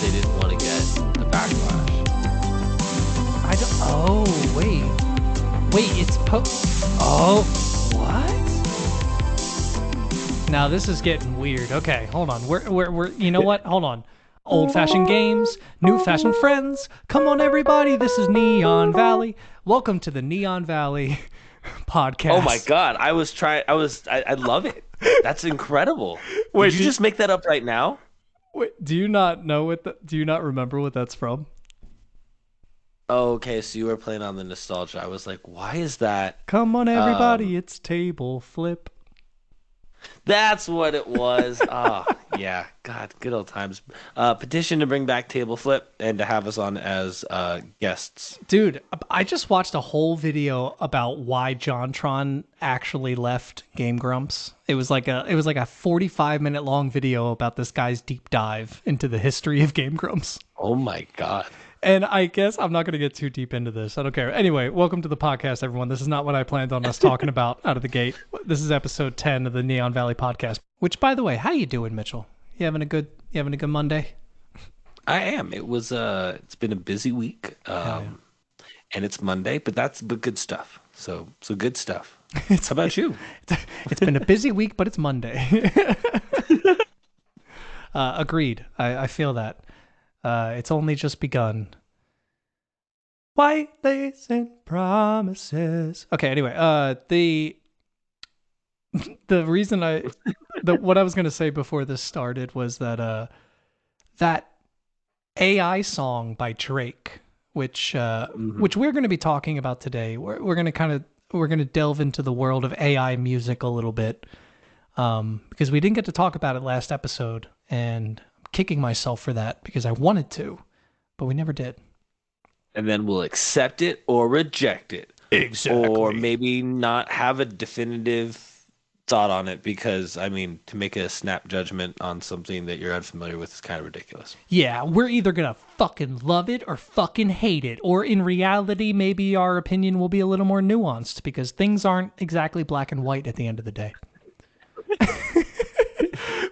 they didn't want to get the backlash. I don't. Oh, wait, it's Oh, what? Now this is getting weird. Okay, hold on. We're. You know what? Hold on. Old-fashioned games, new-fashioned friends. Come on, everybody. This is Neon Valley. Welcome to the Neon Valley podcast. Oh my God! I love it. That's incredible. Wait, did you just make that up right now? Wait, do you not know do you not remember what that's from? Oh, okay, so you were playing on the nostalgia. I was like, why is that? Come on, everybody. It's table flip. That's what it was. Oh, yeah. God, good old times. Petition to bring back Table Flip and to have us on as guests. Dude, I just watched a whole video about why JonTron actually left Game Grumps. It was like a 45-minute long video about this guy's deep dive into the history of Game Grumps. Oh my God. And I guess I'm not going to get too deep into this. I don't care. Anyway, welcome to the podcast, everyone. This is not what I planned on us talking about out of the gate. This is episode 10 of the Neon Valley podcast. Which, by the way, how you doing, Mitchell? You having a good Monday? I am. It's been a busy week. And it's Monday, but good stuff. So good stuff. How about you? It's been a busy week, but it's Monday. Agreed. I feel that. It's only just begun. White lace and promises. Okay, anyway, the reason what I was going to say before this started was that that AI song by Drake, which we're going to be talking about today. We're going to delve into the world of AI music a little bit, because we didn't get to talk about it last episode, and kicking myself for that because I wanted to, but we never did. And then we'll accept it or reject it. Exactly. Or maybe not have a definitive thought on it because, I mean, to make a snap judgment on something that you're unfamiliar with is kind of ridiculous. Yeah, we're either going to fucking love it or fucking hate it. Or in reality, maybe our opinion will be a little more nuanced because things aren't exactly black and white at the end of the day.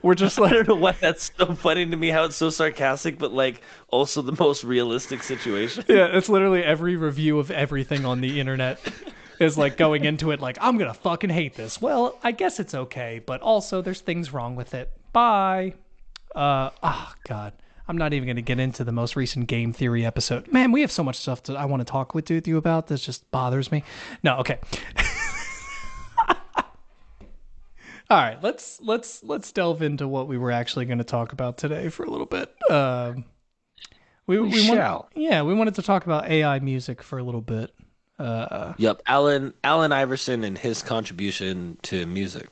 We're just like, I don't know why that's so funny to me, how it's so sarcastic, but like also the most realistic situation. Yeah, it's literally every review of everything on the internet is like going into it like, I'm gonna fucking hate this. Well, I guess it's okay, but also there's things wrong with it. Bye. God. I'm not even gonna get into the most recent game theory episode. Man, we have so much stuff that I want to talk with you about. This just bothers me. No, okay. All right, let's delve into what we were actually going to talk about today for a little bit. We shall. We wanted to talk about AI music for a little bit. Yep, Allen Iverson and his contribution to music.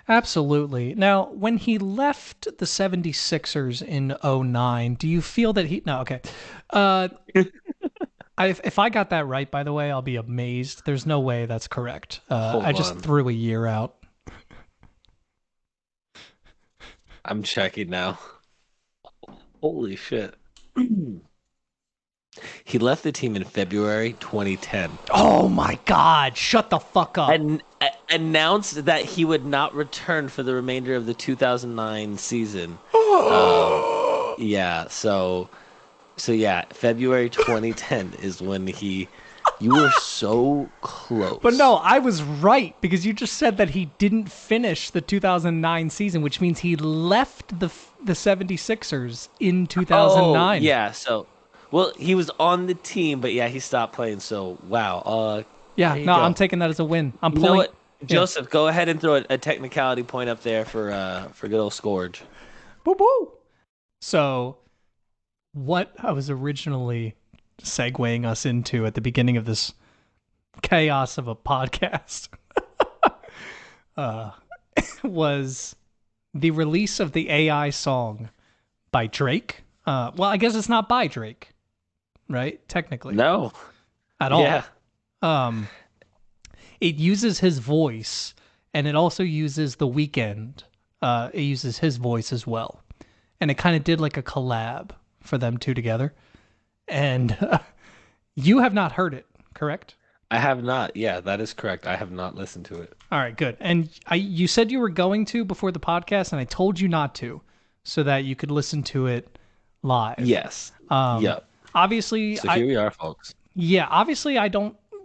Absolutely. Now, when he left the 76ers in 2009, do you feel that he... No, okay. If I got that right, by the way, I'll be amazed. There's no way that's correct. I just threw a year out. I'm checking now. Holy shit. He left the team in February 2010. Oh my God, shut the fuck up. And announced that he would not return for the remainder of the 2009 season. Yeah, so yeah, February 2010 is when you were so close. But no, I was right because you just said that he didn't finish the 2009 season, which means he left the 76ers in 2009. Oh, yeah, so... Well, he was on the team, but yeah, he stopped playing, so wow. Yeah, no, go. I'm taking that as a win. I'm pulling... You know what? Joseph, go ahead and throw a technicality point up there for good old Skorge. Woo woo! So, what I was originally segueing us into at the beginning of this chaos of a podcast was the release of the AI song by Drake. Well, I guess it's not by Drake, right? Technically. No. At all. Yeah. It uses his voice, and it also uses The Weeknd. It uses his voice as well. And it kind of did like a collab for them two together. And you have not heard it, correct? I have not. Yeah, that is correct. I have not listened to it. All right, good. And you said you were going to before the podcast, and I told you not to, so that you could listen to it live. Yes. Um, Yep. obviously, So here we are, folks. yeah, obviously,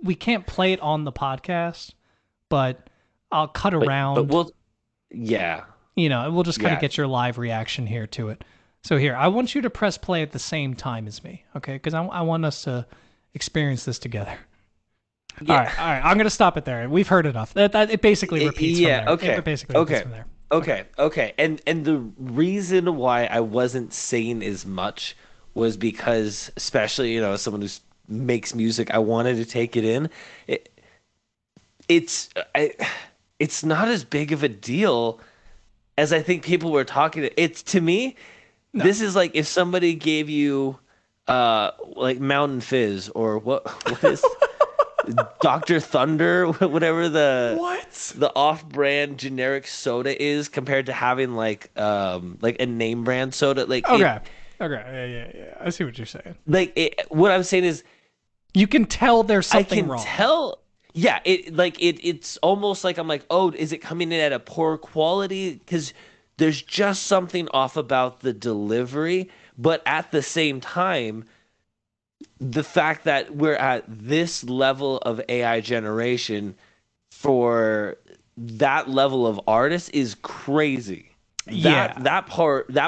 we can't play it on the podcast, but I'll cut But around. we'll, yeah, We'll just kind of yeah, get your live reaction here to it. So here, I want you to press play at the same time as me, okay? Because I want us to experience this together. yeah. All right. I'm gonna stop it there. We've heard enough. That it basically repeats from Yeah, there. okay. It basically repeats Okay. from there. Okay. Okay. And the reason why I wasn't saying as much was because, especially, as someone who makes music, I wanted to take it in. It, it's I, it's not as big of a deal as I think people were talking. It's, to me, No. this is like if somebody gave you like Mountain Fizz, or what is Dr. Thunder, whatever What? the off-brand generic soda is, compared to having like a name brand soda. Okay. Okay. Yeah. I see what you're saying. What I'm saying is, You can tell there's I something can wrong. tell. Yeah, it's almost like I'm like, oh, is it coming in at a poor quality? Because there's just something off about the delivery. But at the same time, the fact that we're at this level of AI generation for that level of artist is crazy. Yeah. That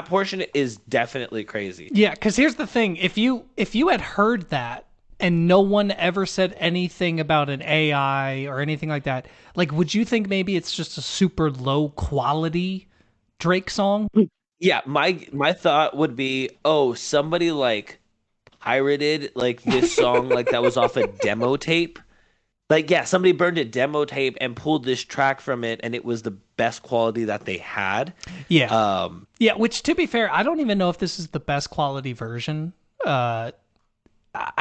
portion is definitely crazy. Yeah, because here's the thing: if you had heard that and no one ever said anything about an AI or anything like that, like, would you think maybe it's just a super low quality Drake song? Yeah, my thought would be, oh, somebody like pirated like this song, like that was off a demo tape. Like, yeah, somebody burned a demo tape and pulled this track from it, and it was the best quality that they had. Yeah, Um, yeah. Which, to be fair, I don't even know if this is the best quality version. I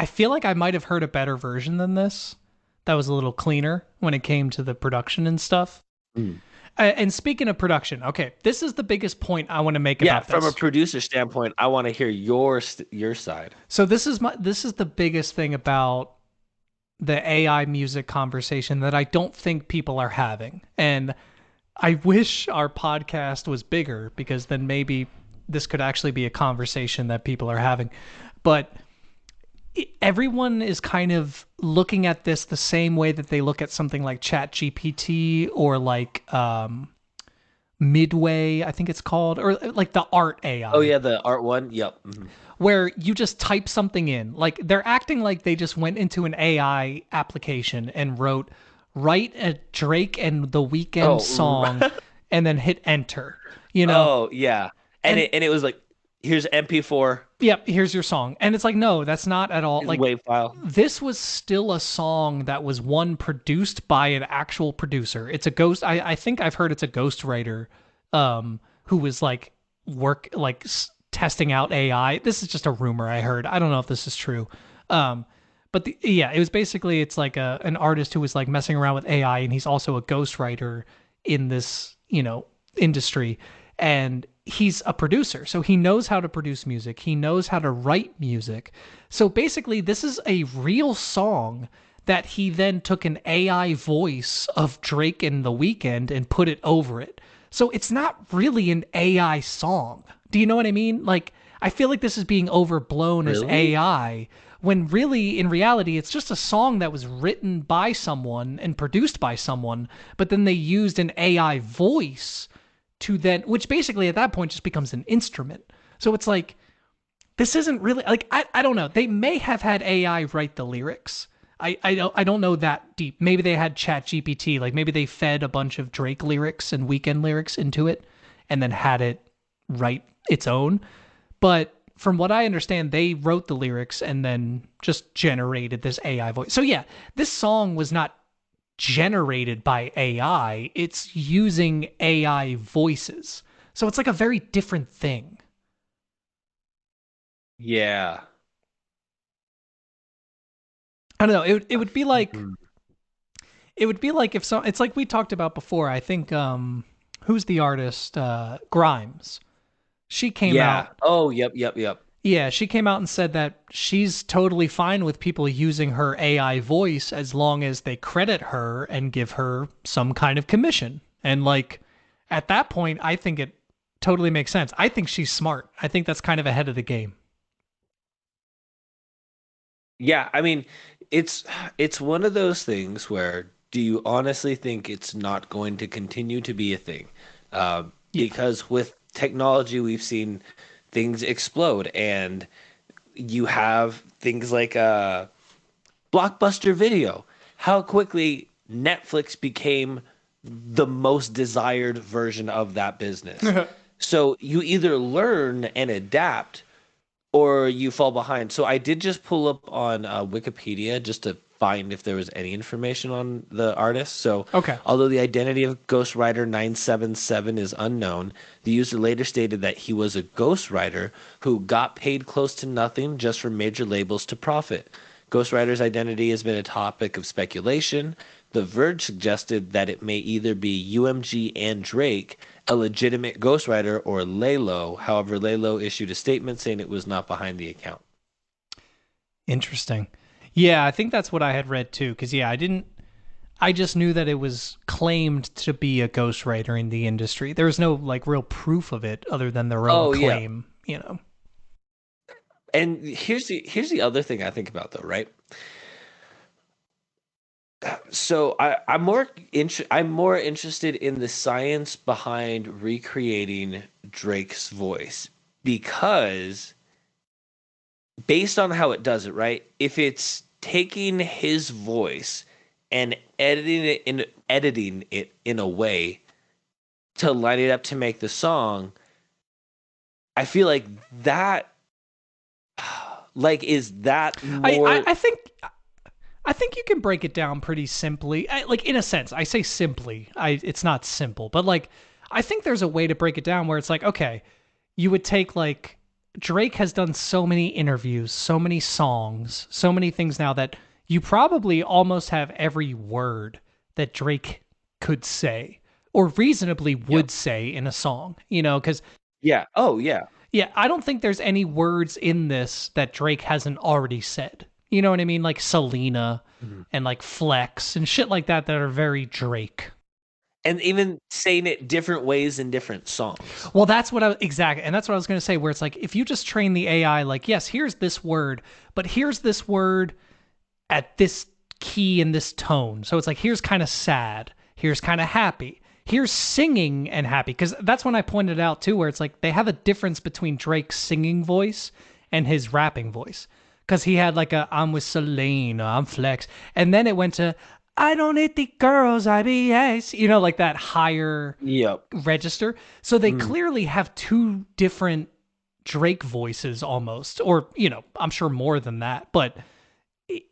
feel like I might have heard a better version than this. That was a little cleaner when it came to the production and stuff. mm. And speaking of production, okay, this is the biggest point I want to make Yeah, about from this. a producer standpoint, I want to hear your side. So this is the biggest thing about the AI music conversation that I don't think people are having. And I wish our podcast was bigger, because then maybe this could actually be a conversation that people are having. But everyone is kind of looking at this the same way that they look at something like ChatGPT, or like Midway, I think it's called, or like the art Oh AI, yeah, the art one. Yep. Mhm. where you just type something in. Like, they're acting like they just went into an AI application and write a Drake and the Weeknd Oh, song and then hit enter, you know? oh yeah, and And it was like, here's MP4, yep, here's your song. And it's like, no, that's not at all. here's Like, WAV file. this was still a song that was one produced by an actual producer. It's a ghost. I think I've heard it's a ghostwriter, who was like testing out AI. This is just a rumor I heard. I don't know if this is true. But yeah, it was basically, it's like an artist who was like messing around with AI, and he's also a ghostwriter in this, industry. And he's a producer, so he knows how to produce music. He knows how to write music. So basically, this is a real song that he then took an AI voice of Drake and The Weeknd and put it over it. So it's not really an AI song. Do you know what I mean? Like, I feel like this is being overblown as Really? AI, when really, in reality, it's just a song that was written by someone and produced by someone, but then they used an AI voice to then, which basically at that point just becomes an instrument. So it's like, this isn't really like, I don't know. They may have had AI write the lyrics. I don't know that deep. Maybe they had Chat GPT, like maybe they fed a bunch of Drake lyrics and Weekend lyrics into it and then had it write its own. But from what I understand, they wrote the lyrics and then just generated this AI voice. So yeah, this song was not generated by AI. It's using AI voices. So it's like a very different thing. Yeah. I don't know. It would be like, Mhm. if some, it's like we talked about before. I think who's the artist? Grimes. She came Yeah. out. Oh, yep. Yeah, she came out and said that she's totally fine with people using her AI voice as long as they credit her and give her some kind of commission. And like, at that point, I think totally makes sense. I think she's smart. I think that's kind of ahead of the game. Yeah, I mean, it's it's one of those things where do you honestly think it's not going to continue to be a thing? Yeah. Because with technology, we've seen things explode, and you have things like Blockbuster Video. How quickly Netflix became the most desired version of that business. So you either learn and adapt or you fall behind. So I did just pull up on Wikipedia just to find if there was any information on the artist. So Okay. although the identity of Ghostwriter 977 is unknown, the user later stated that he was a ghostwriter who got paid close to nothing just for major labels to profit. Ghostwriter's identity has been a topic of speculation. The Verge suggested that it may either be UMG and Drake, a legitimate ghostwriter, or Lalo. However, Lalo issued a statement saying it was not behind the account. Interesting. Yeah, I think that's what I had read too. Because yeah, I didn't. I just knew that it was claimed to be a ghostwriter in the industry. There was no like real proof of it other than their own Oh yeah. claim. You know. And here's the other thing I think about though, right? So I'm more interested in the science behind recreating Drake's voice because based on how it does it, right? If it's taking his voice and editing it in a way to line it up to make the song, I feel like that like is that I, I, more I think I think you can break it down pretty simply. Like in a sense, I say simply. It's not simple, but like I think there's a way to break it down where it's like, okay, you would take like Drake has done so many interviews, so many songs, so many things now that you probably almost have every word that Drake could say or reasonably Yep. would say in a song, you know, because Yeah. Oh yeah. yeah, I don't think there's any words in this that Drake hasn't already said. You know what I mean? Like Selena Mhm. and like Flex and shit like that are very Drake. And even saying it different ways in different songs. Well, that's what I exactly, and that's what I was going to say. Where it's like, if you just train the AI, like, yes, here's this word, but here's this word at this key in this tone. So it's like, here's kind of sad, here's kind of happy, here's singing and happy. Because that's when I pointed out too, where it's like they have a difference between Drake's singing voice and his rapping voice. Because he had like a I'm with Selena, I'm Flex, and then it went to I don't hit the girls, IBS, you know, like that higher Yep. register. So they Mm. clearly have two different Drake voices almost, or, you know, I'm sure more than that. But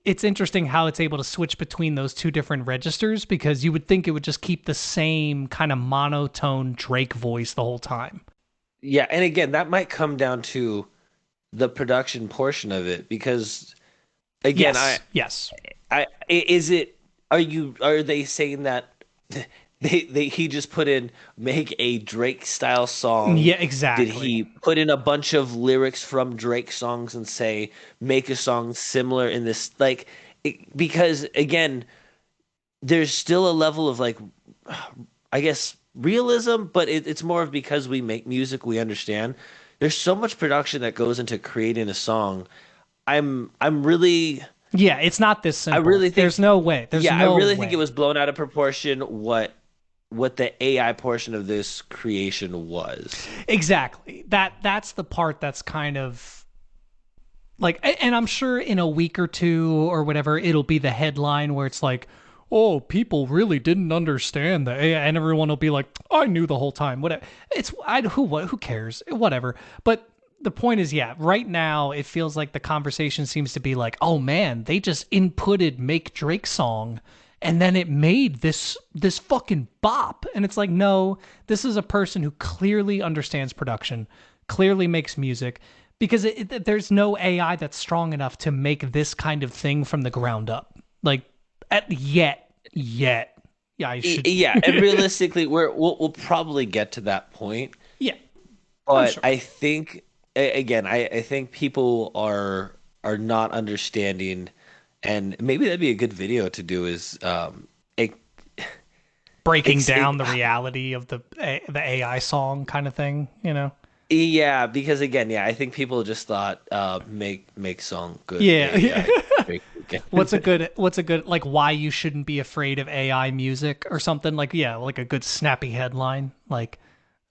it's interesting how it's able to switch between those two different registers because you would think it would just keep the same kind of monotone Drake voice the whole time. Yeah, and again, that might come down to the production portion of it because again, Yes, yes. is it are they saying that they he just put in make a Drake style song? Yeah, Did exactly. he put in a bunch of lyrics from Drake songs and say make a song similar in this because again, there's still a level of like I guess realism, but it's more of because we make music, we understand. There's so much production that goes into creating a song. I'm really Yeah, it's not this I simple. really There's think no way. There's yeah, I no really think it way. was blown out of proportion what the AI portion of this creation was. Exactly. That's the part that's kind of like, and I'm sure in a week or two or whatever, it'll be the headline where it's like, oh, people really didn't understand the AI, and everyone will be like, I knew the whole time. Whatever. Who cares? Whatever. But the point is, yeah, right now it feels like the conversation seems to be like, oh man, they just inputted make Drake song and then it made this fucking bop. And it's like, no, this is a person who clearly understands production, clearly makes music, because there's no AI that's strong enough to make this kind of thing from the ground up. Like yet. Yeah, I should. Yeah, and realistically, we'll probably get to that point, Yeah, I'm but sure. I think again, I think people are not understanding, and maybe that'd be a good video to do is breaking It's down the reality of the AI song kind of thing, you know? yeah, because again, yeah, I think people just thought make song good Yeah. AI. What's a good like why you shouldn't be afraid of AI music or something like yeah, like a good snappy headline like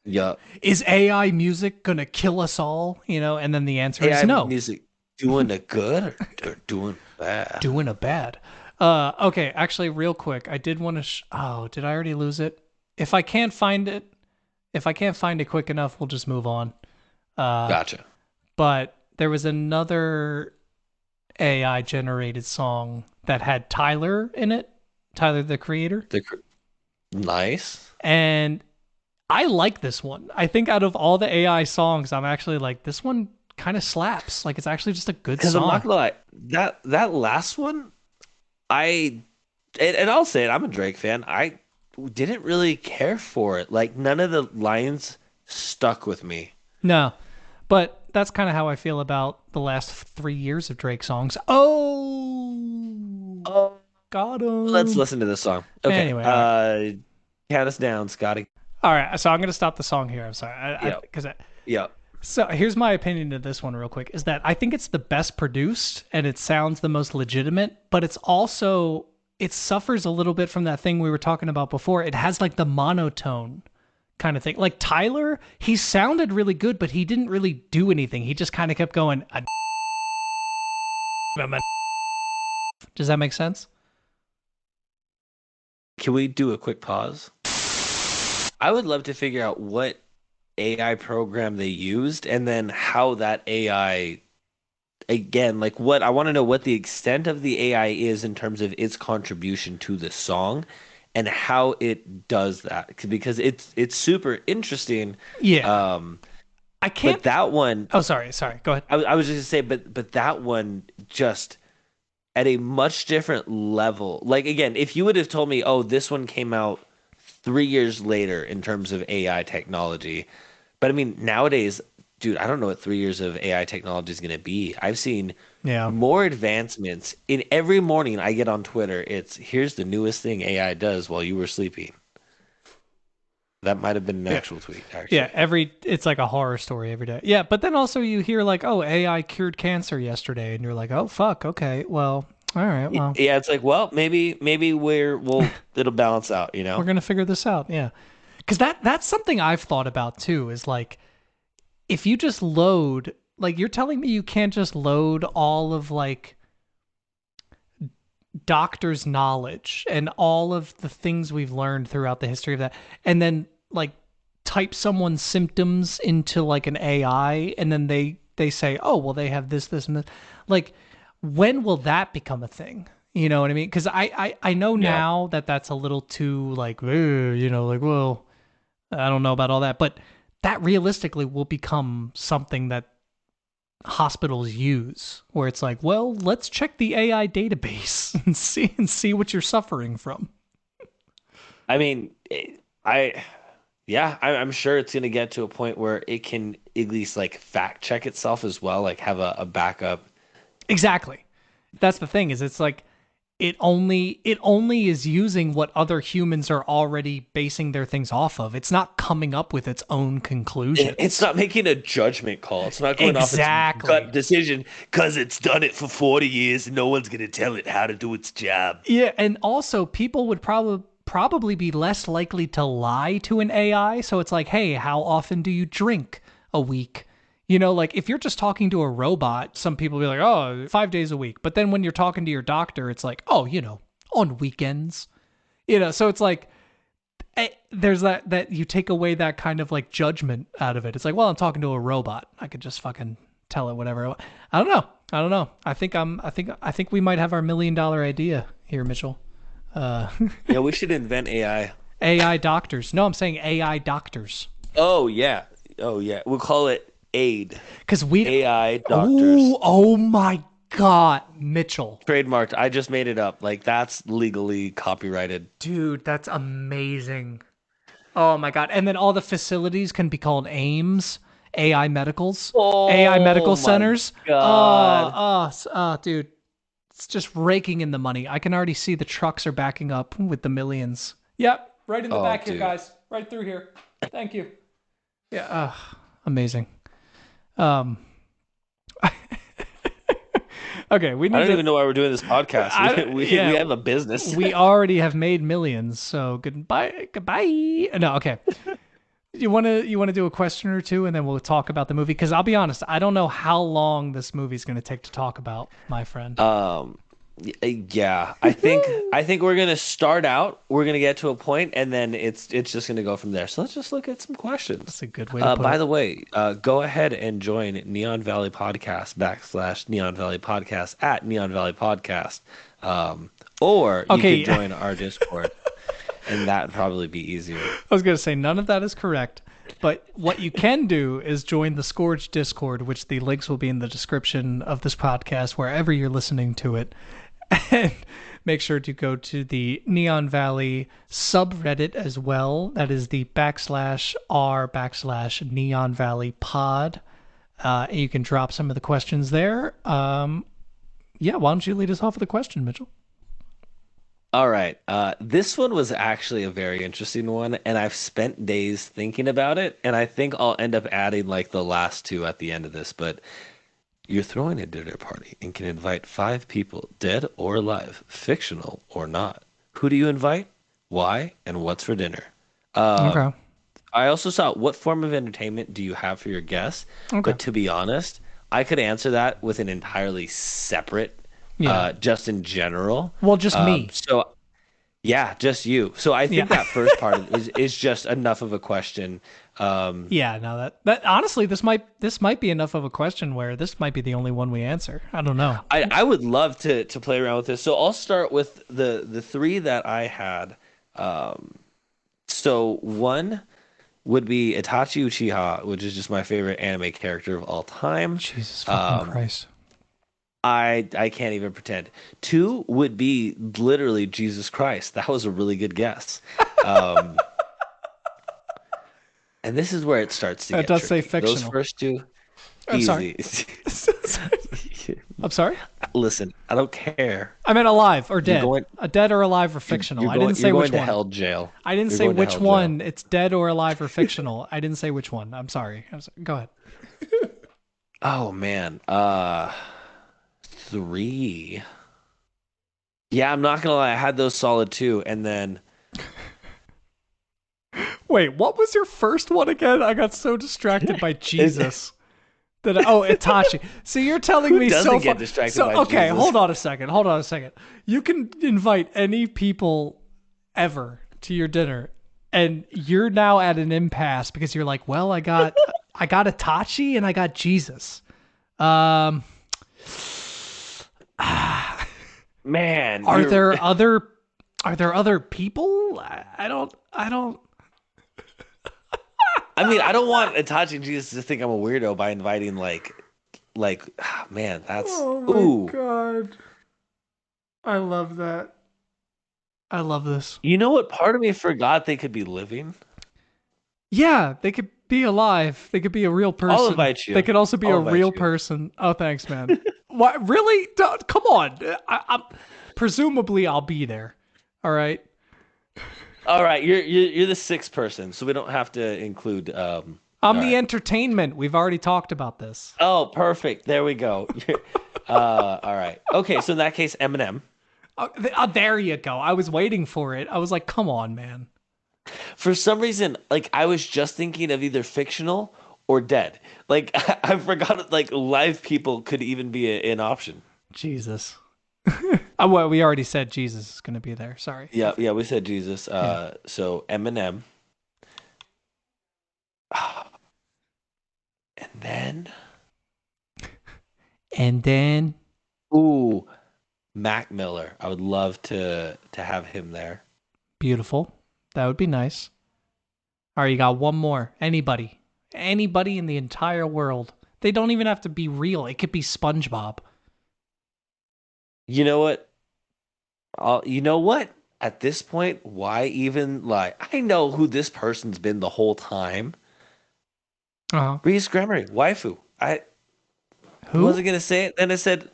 Yeah, is AI music gonna kill us all? You know, and then the answer is AI no, music doing a good or doing bad? doing a bad. Okay, actually, real quick, I did want to. Oh, did I already lose it? If I can't find it, if I can't find it quick enough, we'll just move on. Uh, Gotcha. but there was another AI generated song that had Tyler in it, Tyler the creator, The nice. and I like this one. I think out of all the AI songs, I'm actually like this one kind of slaps. Like it's actually just a good Because I'm not song. gonna lie, that last one, I and I'll say it, I'm a Drake fan. I didn't really care for it. Like none of the lines stuck with me. No, but that's kind of how I feel about the last 3 years of Drake songs. Oh, Oh, got let's him. listen to this song. Okay, Anyway, all right. count us down, Scotty. All right, so I'm gonna stop the song here. I'm sorry, Yep, because yep. so here's my opinion of this one, real quick. Is that I think it's the best produced and it sounds the most legitimate, but it's also it suffers a little bit from that thing we were talking about before. It has like the monotone kind of thing. Like Tyler, he sounded really good, but he didn't really do anything. He just kind of kept going. Does that make sense? Can we do a quick pause? I would love to figure out what AI program they used and then how that AI, again, like what I want to know what the extent of the AI is in terms of its contribution to the song and how it does that because it's super interesting. Yeah. Um, I can't. but that one, Oh, sorry. Go ahead. I was just gonna say, but that one just at a much different level. Like again, if you would have told me, oh, this one came out 3 years later in terms of AI technology, but I mean nowadays, dude, I don't know what 3 years of AI technology is gonna be. I've seen Yeah. more advancements in every morning I get on Twitter. It's here's the newest thing AI does while you were sleeping. That might have been an Yeah. actual tweet, Yeah. actually. It's like a horror story every day. Yeah. But then also you hear like, oh, AI cured cancer yesterday. And you're like, oh, fuck. Okay. Well, all right. Well, Yeah, it's like, well, maybe it'll balance out, you we're know? going to figure this out. Yeah. Because that's something I've thought about too is like, if you just load, like, you're telling me you can't just load all of like doctor's knowledge and all of the things we've learned throughout the history of that and then like type someone's symptoms into like an AI and then they say, "Oh, well they have this and this." Like when will that become a thing? You know what I mean? Cuz I know Yeah. now that that's a little too like, you know, like, well, I don't know about all that, but that realistically will become something that hospitals use where it's like, well, let's check the AI database and see what you're suffering from. I mean, I yeah, I'm sure it's gonna get to a point where it can at least like fact check itself as well, like have a backup. Exactly. That's the thing is it's like it only is using what other humans are already basing their things off of. It's not coming up with its own It's conclusions. not making a judgment call. It's not going off its Exactly. gut decision because it's done it for 40 years and no one's gonna tell it how to do its job. Yeah, and also people would probably be less likely to lie to an AI. So it's like, hey, how often do you drink a week? You know, like if you're just talking to a robot, some people be like, oh, 5 days a week. But then when you're talking to your doctor, it's like, oh, you know, on weekends. You know, so it's like there's that you take away that kind of like judgment out of it. It's like, well, I'm talking to a robot. I could just fucking tell it whatever. I don't know. I don't know. I think we might have our $1 million idea here, Mitchell. Uh, Yeah, we should invent AI. AI doctors. No, I'm saying AI doctors. Oh yeah. Oh yeah. We'll call it AID. Because we. AI doctors. Oh my God, Mitchell. Trademarked. I just made it up. Like that's legally copyrighted. Dude, that's amazing. Oh my God. And then all the facilities can be called AIMS, AI medicals, AI Oh medical my centers. God. Dude. It's just raking in the money. I can already see the trucks are backing up with the millions. Yep. Right in the Oh, back here, dude. guys. Right through here. Thank you. Yeah, amazing. Um, okay, we I need don't to. even know why we're doing this podcast. We Yeah, have a business. we already have made millions. So goodbye. No, okay. You want to do a question or two, and then we'll talk about the movie. Because I'll be honest, I don't know how long this movie's going to take to talk about, my friend. Um, yeah, I think we're gonna start out. We're gonna get to a point, and then it's just gonna go from there. So let's just look at some questions. That's a good way to put By it. the way, go ahead and join Neon Valley Podcast / Neon Valley Podcast at Neon Valley Podcast, or you Okay, could join our Discord, and that would probably be easier. I was going to say none of that is correct, but what you can do is join the Skorge Discord, which the links will be in the description of this podcast, wherever you're listening to it. And make sure to go to the Neon Valley subreddit as well. That is the /r/Neon Valley pod. And you can drop some of the questions there. Yeah, why don't you lead us off with a question, Mitchell? All right. This one was actually a very interesting one, and I've spent days thinking about it, and I think I'll end up adding like the last two at the end of this. But you're throwing a dinner party and can invite 5 people, dead or alive, fictional or not. Who do you invite? Why? And what's for dinner? Okay. I also saw what form of entertainment do you have for your guests? Okay. But to be honest, I could answer that with an entirely separate, Yeah. just in general. Well, just me. So yeah, just you. So I think Yeah. that first part is just enough of a question. Yeah, no, that honestly, this might be enough of a question where this might be the only one we answer. I don't know. I would love to play around with this. So I'll start with the three that I had. So one would be Itachi Uchiha, which is just my favorite anime character of all time. Jesus fucking Christ. I can't even pretend. Two would be literally Jesus Christ. That was a really good guess. Um, and this is where it starts to That get does say tricky. Those fictional. first two, I'm sorry. easy. I'm sorry. Listen, I don't care. I meant alive or You're dead. going, A dead or alive or fictional. I didn't say you're which going to one. hell jail. I didn't You're say going to which hell one. jail. It's dead or alive or fictional. I didn't say which one. I'm sorry. Go ahead. Oh man. Three. Yeah, I'm not gonna lie. I had those solid too, and then Wait, what was your first one again? I got so distracted by Jesus. Itachi. So you're telling me doesn't so get far. distracted So by okay, Jesus? hold on a second. You can invite any people ever to your dinner, and you're now at an impasse because you're like, well, I got Itachi and I got Jesus. man, Are there other people? I don't. I mean, I don't want Itachi and Jesus to think I'm a weirdo by inviting man, that's ooh. God. I love that. I love this. You know what? Part of me forgot they could be living. Yeah, they could be alive. They could be a real person. I'll invite you. They could also be I'll a invite real you. person. Oh, thanks, man. What? Really? Come on. I'm presumably I'll be there. All right. All right, you're the sixth person, so we don't have to include. I'm all the right. entertainment. We've already talked about this. Oh, perfect. There we go. All right. Okay, so in that case, Eminem. There you go. I was waiting for it. I was like, come on, man. For some reason, like I was just thinking of either fictional or dead. Like I forgot, like live people could even be an option. Jesus. Well, we already said Jesus is going to be there. Sorry. Yeah, we said Jesus. So Eminem, and then, ooh, Mac Miller. I would love to have him there. Beautiful. That would be nice. All right, you got one more. Anybody in the entire world. They don't even have to be real. It could be SpongeBob. You know what? You know what? At this point, why even lie? I know who this person's been the whole time. Reese Gremery, waifu. Who? Wasn't gonna say it. Then I said,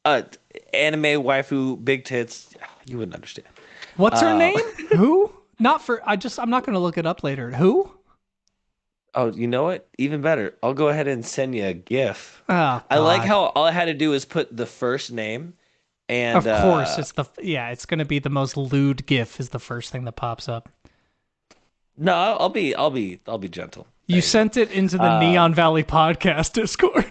anime waifu, big tits. You wouldn't understand. What's her name? Who? Not for. I'm not going to look it up later. Who? Oh, you know what? Even better. I'll go ahead and send you a GIF. Oh I like God. how all I had to do is put the first name and Of course, it's going to be the most lewd GIF is the first thing that pops up. no, I'll be gentle. You There you go. sent it into the Um, Neon Valley podcast Discord.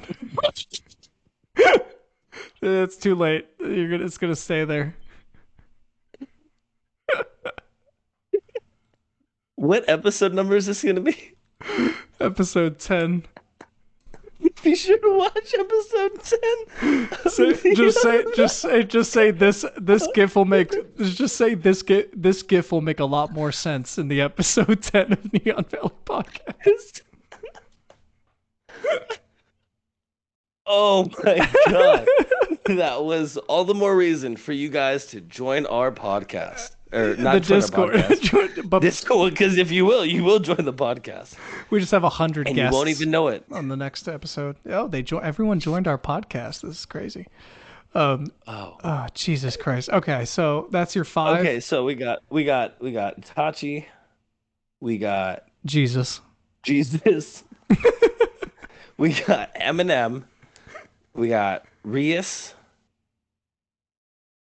It's too late. It's gonna stay there. what episode number is this gonna be? Episode 10. Be sure to watch episode 10. Just say this GIF will make this GIF will make a lot more sense in the episode 10 of Neon Valley podcast. Oh my god. That was all the more reason for you guys to join our podcast. Or not The join Discord. our podcast. But Discord, because if you will join the podcast. we just have 100 And guests. you won't even know it. On the next episode. Oh, everyone joined our podcast. This is crazy. Oh. Oh, Jesus Christ. Okay, so that's your 5. Okay, so we got Itachi, we got Jesus. Jesus, we got Eminem, we got Rias.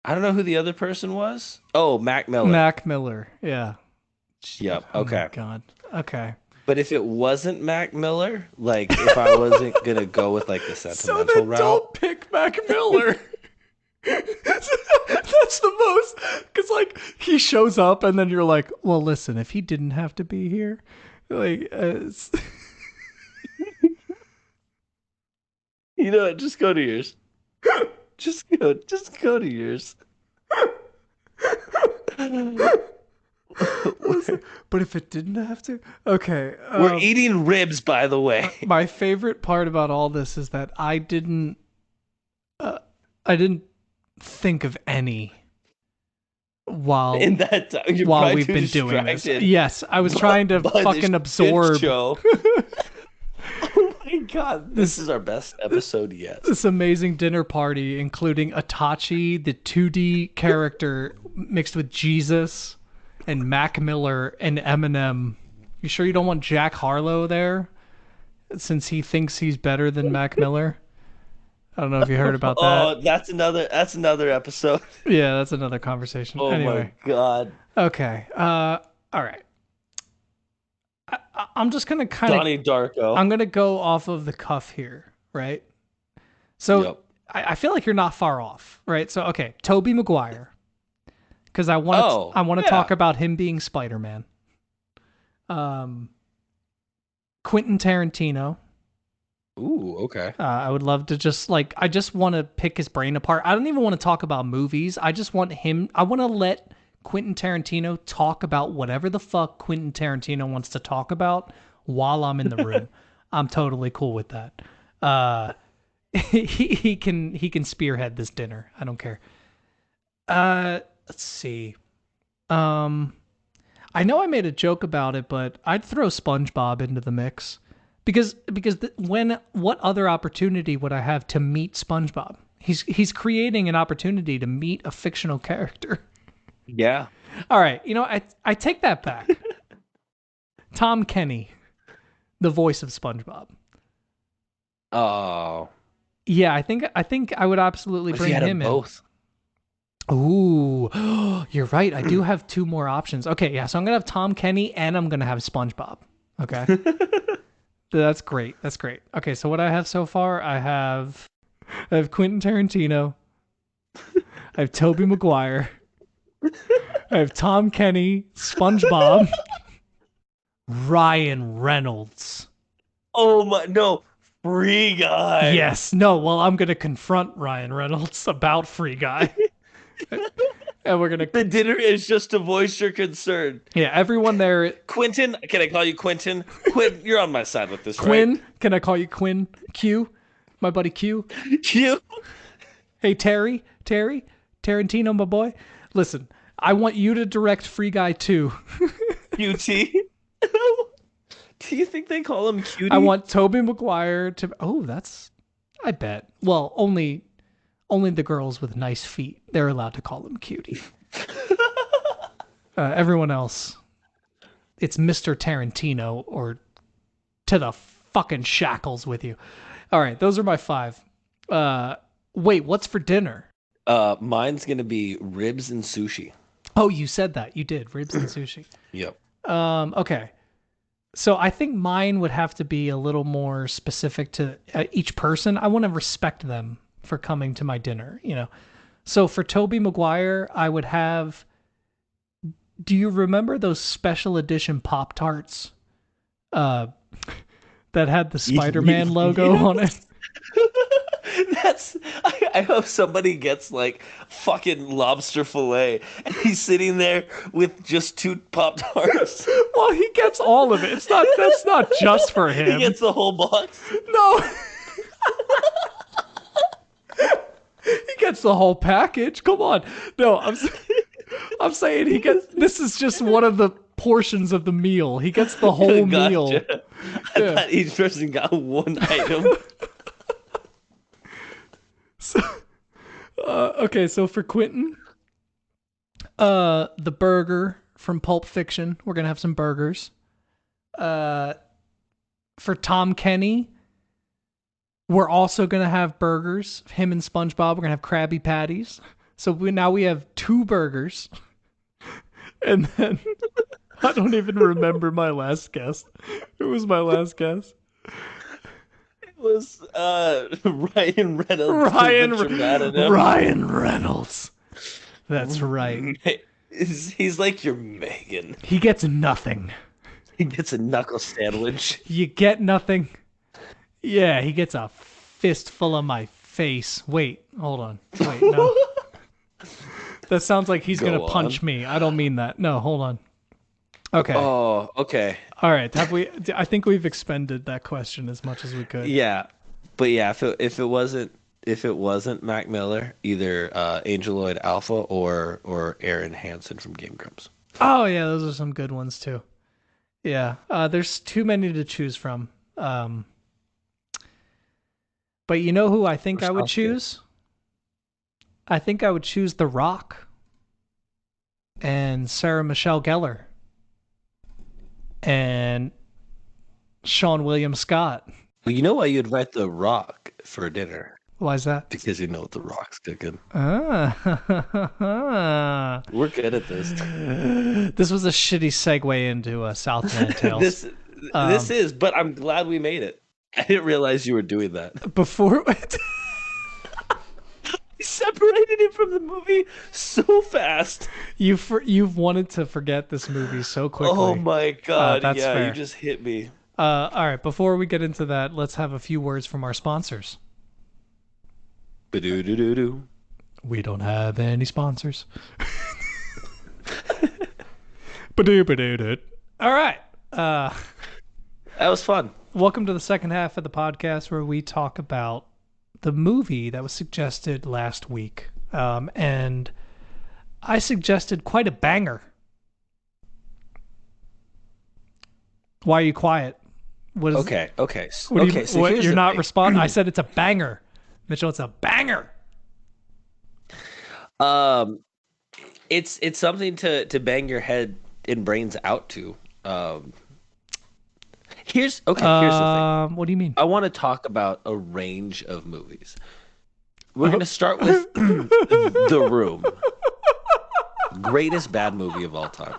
I don't know who the other person was. Oh, Mac Miller. Mac Miller. Yeah. Yep. Oh Okay. my God. Okay. But if it wasn't Mac Miller, like if I wasn't gonna go with like the sentimental route, don't pick Mac Miller. That's the most, because like he shows up and then you're like, well, listen, if he didn't have to be here, like, you know what? Just go to yours. Just go to yours. but if it didn't have to, okay. We're eating ribs, by the way. My favorite part about all this is that I didn't think of any while In that time, you're while probably we've too been doing this. distracted Yes, I was trying to by this fucking shit absorb show. Oh my god, this is our best episode yet. this amazing dinner party, including Itachi, the 2D character mixed with Jesus, and Mac Miller and Eminem. You sure you don't want Jack Harlow there? Since he thinks he's better than Mac Miller? I don't know if you heard about that. Oh, that's another episode. Yeah, that's another conversation. Oh Anyway. my god. Okay. All right. I'm just gonna kind of Donnie Darko. I'm gonna go off of the cuff here, right? So Yep. I feel like you're not far off, right? So okay, Tobey Maguire, because I want to yeah. talk about him being Spider-Man. Quentin Tarantino. Ooh, okay. I would love to I just want to pick his brain apart. I don't even want to talk about movies. I just want I want to let Quentin Tarantino talk about whatever the fuck Quentin Tarantino wants to talk about while I'm in the room. I'm totally cool with that. He can spearhead this dinner. I don't care. Let's see. I know I made a joke about it, but I'd throw SpongeBob into the mix. Because what other opportunity would I have to meet SpongeBob? He's creating an opportunity to meet a fictional character. Yeah. All right, I take that back. Tom Kenny, the voice of SpongeBob. Oh. Yeah, I think I would absolutely bring him in. Both. Ooh, you're right. I do have 2 more options. Okay, yeah, so I'm gonna have Tom Kenny and I'm gonna have SpongeBob. Okay. That's great. That's great. Okay, so what I have so far, I have Quentin Tarantino. I have Tobey Maguire. I have Tom Kenny, SpongeBob, Ryan Reynolds. Oh my no, Free Guy. Yes. No, well, I'm going to confront Ryan Reynolds about Free Guy. And we're going to The dinner is just to voice your concern. Yeah, everyone there. Quentin, can I call you Quentin? Quinn, you're on my side with this, Quinn, right? can I call you Quinn? Q? My buddy Q? Q? Hey, Tarantino, my boy. Listen, I want you to direct Free Guy 2. QT? Do you think they call him Cutie? I want Tobey Maguire to... Oh, that's... I bet. Well, only the girls with nice feet. They're allowed to call him Cutie. Everyone else, it's Mr. Tarantino or to the fucking shackles with you. All right, those are my 5. Wait, what's for dinner? Mine's gonna be ribs and sushi. Oh, you said that. You did. Ribs and sushi. Yep. Okay. So I think mine would have to be a little more specific to each person. I want to respect them for coming to my dinner, you know. So for Tobey Maguire, I would have. Do you remember those special edition Pop-Tarts that had the Spider-Man logo on it? I hope somebody gets like fucking lobster fillet and he's sitting there with just 2 Pop-Tarts. Well, he gets all of it. That's not just for him. He gets the whole box. No. He gets the whole package. Come on. No, I'm saying he gets. This is just one of the portions of the meal. He gets the whole meal. I thought each person got one item. So, okay, so for Quentin, the burger from Pulp Fiction. We're gonna have some burgers. For Tom Kenny, we're also gonna have burgers. Him and SpongeBob. We're gonna have Krabby Patties. So now we have 2 burgers. And then I don't even remember my last guess. Who was my last guess? It was Ryan Reynolds. Ryan Reynolds. That's right. He's like your Megan. He gets nothing. He gets a knuckle sandwich. You get nothing. Yeah, he gets a fistful of my face. Wait, hold on. Wait, no. That sounds like he's gonna punch me. I don't mean that. No, hold on. Okay. Oh, okay. All right. I think we've expended that question as much as we could. Yeah, but yeah, if it wasn't Mac Miller, either Angel Lloyd Alpha or Aaron Hansen from Game Grumps. Oh yeah, those are some good ones too. Yeah, there's too many to choose from. But you know who I think I would choose? I think I would choose The Rock and Sarah Michelle Gellar and Sean William Scott. Well, you know why you'd invite The Rock for dinner? Why is that? Because you know what The Rock's cooking. Ah. We're good at this. This was a shitty segue into Southland Tales. This is, but I'm glad we made it. I didn't realize you were doing that. Before... separated it from the movie so fast. You've wanted to forget this movie so quickly. Oh my god! That's yeah, fair. You just hit me. All right, before we get into that, let's have a few words from our sponsors. Ba-do-do-do-do. We don't have any sponsors. Ba-do-ba-do-do. All right. That was fun. Welcome to the second half of the podcast where we talk about the movie that was suggested last week. And I suggested quite a banger. Why are you quiet? What is okay. So you're not responding? I said it's a banger. Mitchell, it's a banger. It's something to bang your head and brains out to. Here's the thing. What do you mean? I want to talk about a range of movies. We're going to start with The Room. Greatest bad movie of all time.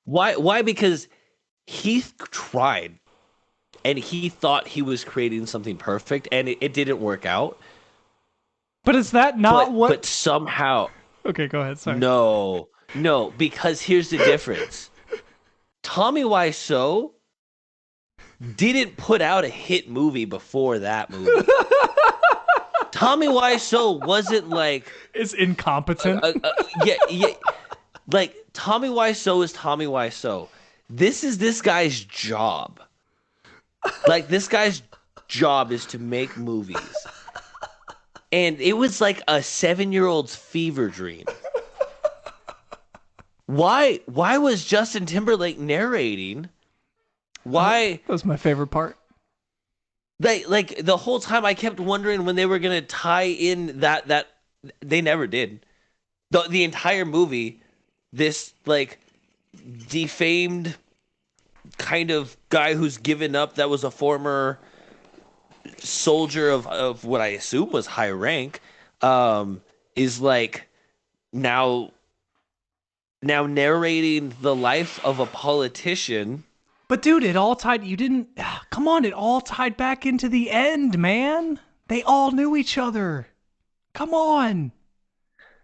Why? Because he tried and he thought he was creating something perfect and it didn't work out. But is that not what... But somehow... Okay, go ahead. Sorry. No, because here's the difference. Tommy Wiseau didn't put out a hit movie before that movie. Tommy Wiseau wasn't like... Is incompetent? Yeah. Like, Tommy Wiseau is Tommy Wiseau. This is this guy's job. Like, this guy's job is to make movies. And it was like a 7-year-old's fever dream. Why was Justin Timberlake narrating? Why? That was my favorite part. Like the whole time I kept wondering when they were gonna tie in that they never did. The entire movie, this like defamed kind of guy who's given up, that was a former soldier of what I assume was high rank, um, is like now narrating the life of a politician. But dude, it all tied. You didn't. Come on, it all tied back into the end, man. They all knew each other. Come on.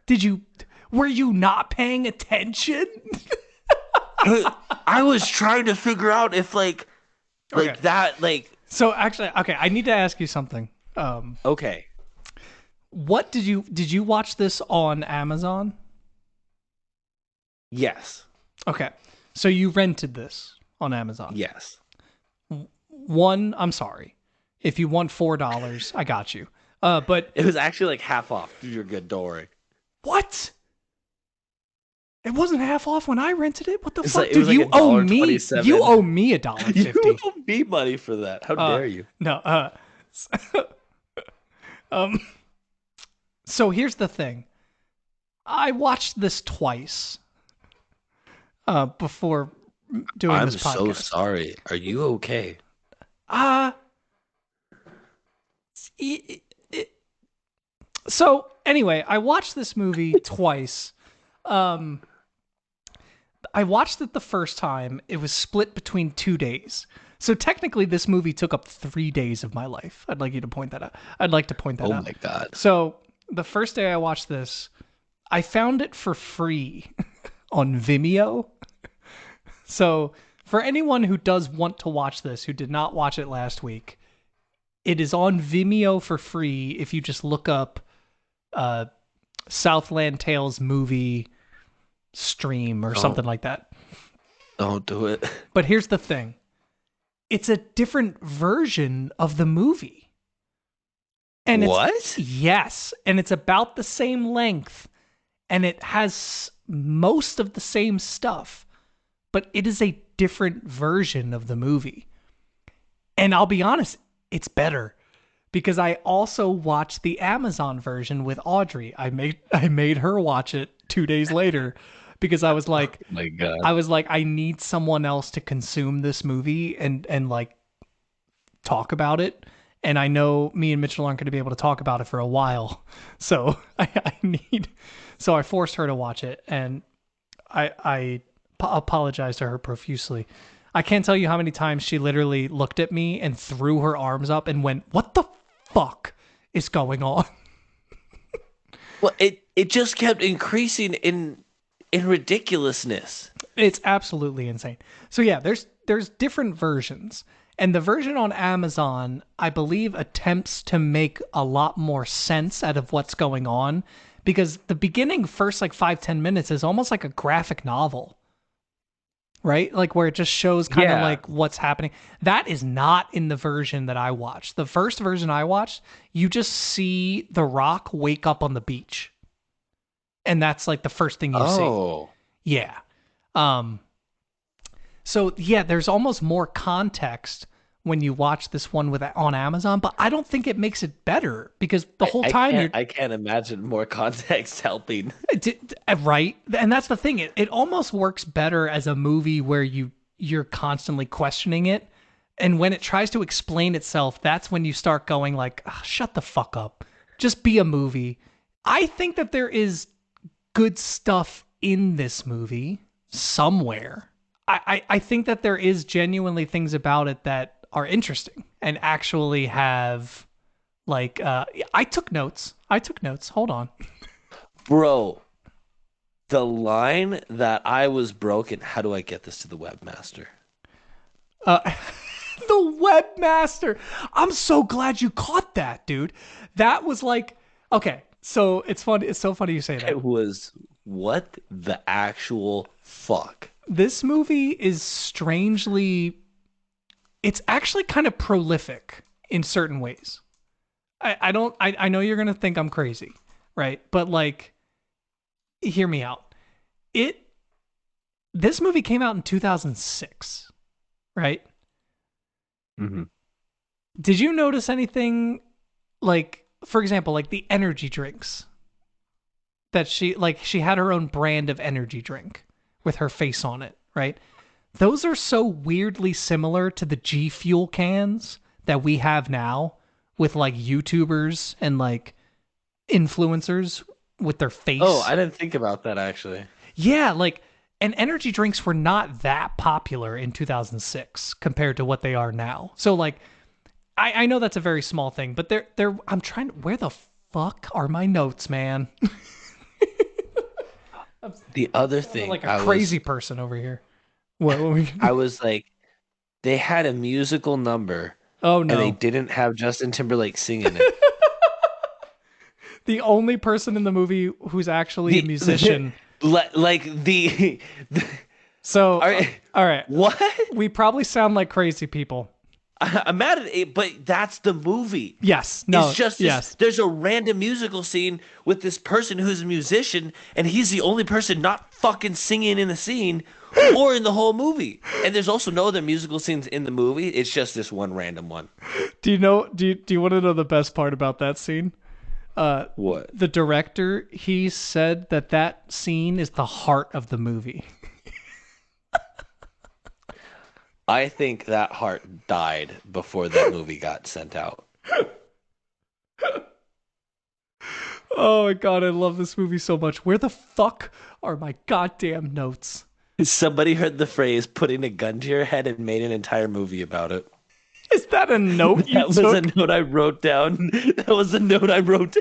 Did you? Were you not paying attention? I was trying to figure out if Okay. that So actually, okay, I need to ask you something. okay. What did you watch this on Amazon? Yes. Okay, so you rented this on Amazon. Yes. One, I'm sorry, if you want $4, I got you. But It was actually like half off. You're good, don't worry. what? It wasn't half off when I rented it. What the fuck, It was dude? like You owe me. $1.27. You owe me $1.50. You owe me money for that. How dare you? No. Um. So here's the thing. I watched this twice. Before doing I'm this podcast. so sorry. Are you okay? So anyway, I watched this movie twice. I watched it the first time. It was split between 2 days. So technically this movie took up 3 days of my life. I'd like to point that out. Oh my God. So the first day I watched this, I found it for free on Vimeo. So for anyone who does want to watch this, who did not watch it last week, it is on Vimeo for free if you just look up Southland Tales movie stream or something like that. Don't do it. But here's the thing. It's a different version of the movie. And What? Yes. And it's about the same length. And it has most of the same stuff. But it is a different version of the movie. And I'll be honest, it's better. Because I also watched the Amazon version with Audrey. I made her watch it 2 days later. Because I was like, oh my God. I need someone else to consume this movie and like talk about it. And I know me and Mitchell aren't going to be able to talk about it for a while. So so I forced her to watch it, and I apologize to her profusely. I can't tell you how many times she literally looked at me and threw her arms up and went, "What the fuck is going on?" Well, it just kept increasing in ridiculousness. It's absolutely insane. So yeah, there's different versions. And the version on Amazon, I believe, attempts to make a lot more sense out of what's going on, because the beginning first like 5-10 minutes is almost like a graphic novel. Right? Like where it just shows kind of like what's happening. That is not in the version that I watched. The first version I watched, you just see The Rock wake up on the beach. And that's like the first thing you see. Yeah. So yeah, there's almost more context when you watch this one on Amazon, but I don't think it makes it better, because the whole time I can't imagine more context helping. Right? And that's the thing. It almost works better as a movie where you're constantly questioning it. And when it tries to explain itself, that's when you start going like, oh, shut the fuck up. Just be a movie. I think that there is good stuff in this movie somewhere. I think that there is genuinely things about it that are interesting and actually have like I took notes. Hold on. Bro, the line that I was broken, how do I get this to the webmaster? The webmaster. I'm so glad you caught that, dude. That was like, okay, so it's fun. It's so funny you say that. It was, what the actual fuck? This movie is strangely, it's actually kind of prolific in certain ways. I know you're going to think I'm crazy, right? But like, hear me out. This movie came out in 2006, right? Mm-hmm. Did you notice anything, like, for example, like the energy drinks that she had her own brand of energy drink with her face on it, right? Those are so weirdly similar to the G Fuel cans that we have now with like YouTubers and like influencers with their Oh, face. I didn't think about that actually. Yeah, like, and energy drinks were not that popular in 2006 compared to what they are now. So like, I know that's a very small thing, but I'm trying to, where the fuck are my notes, man? I'm The other sounding thing like a crazy person over here. What we, I was like, they had a musical number oh and they no. didn't have Justin Timberlake singing it. The only person in the movie who's actually a The, musician. like the So, are, all right. what? We probably sound like crazy people. I'm mad at it, but that's the movie. Yes. No. It's just Yes. there's a random musical scene with this person who's a musician, and he's the only person not fucking singing in the scene or in the whole movie. And there's also no other musical scenes in the movie. It's just this one random one. Do you know? Do you want to know the best part about that scene? What? The director, he said that scene is the heart of the movie. I think that heart died before that movie got sent out. Oh my god, I love this movie so much. Where the fuck are my goddamn notes? Somebody heard the phrase "putting a gun to your head" and made an entire movie about it. Is that a note you That was took? a note I wrote down. That was a note I wrote.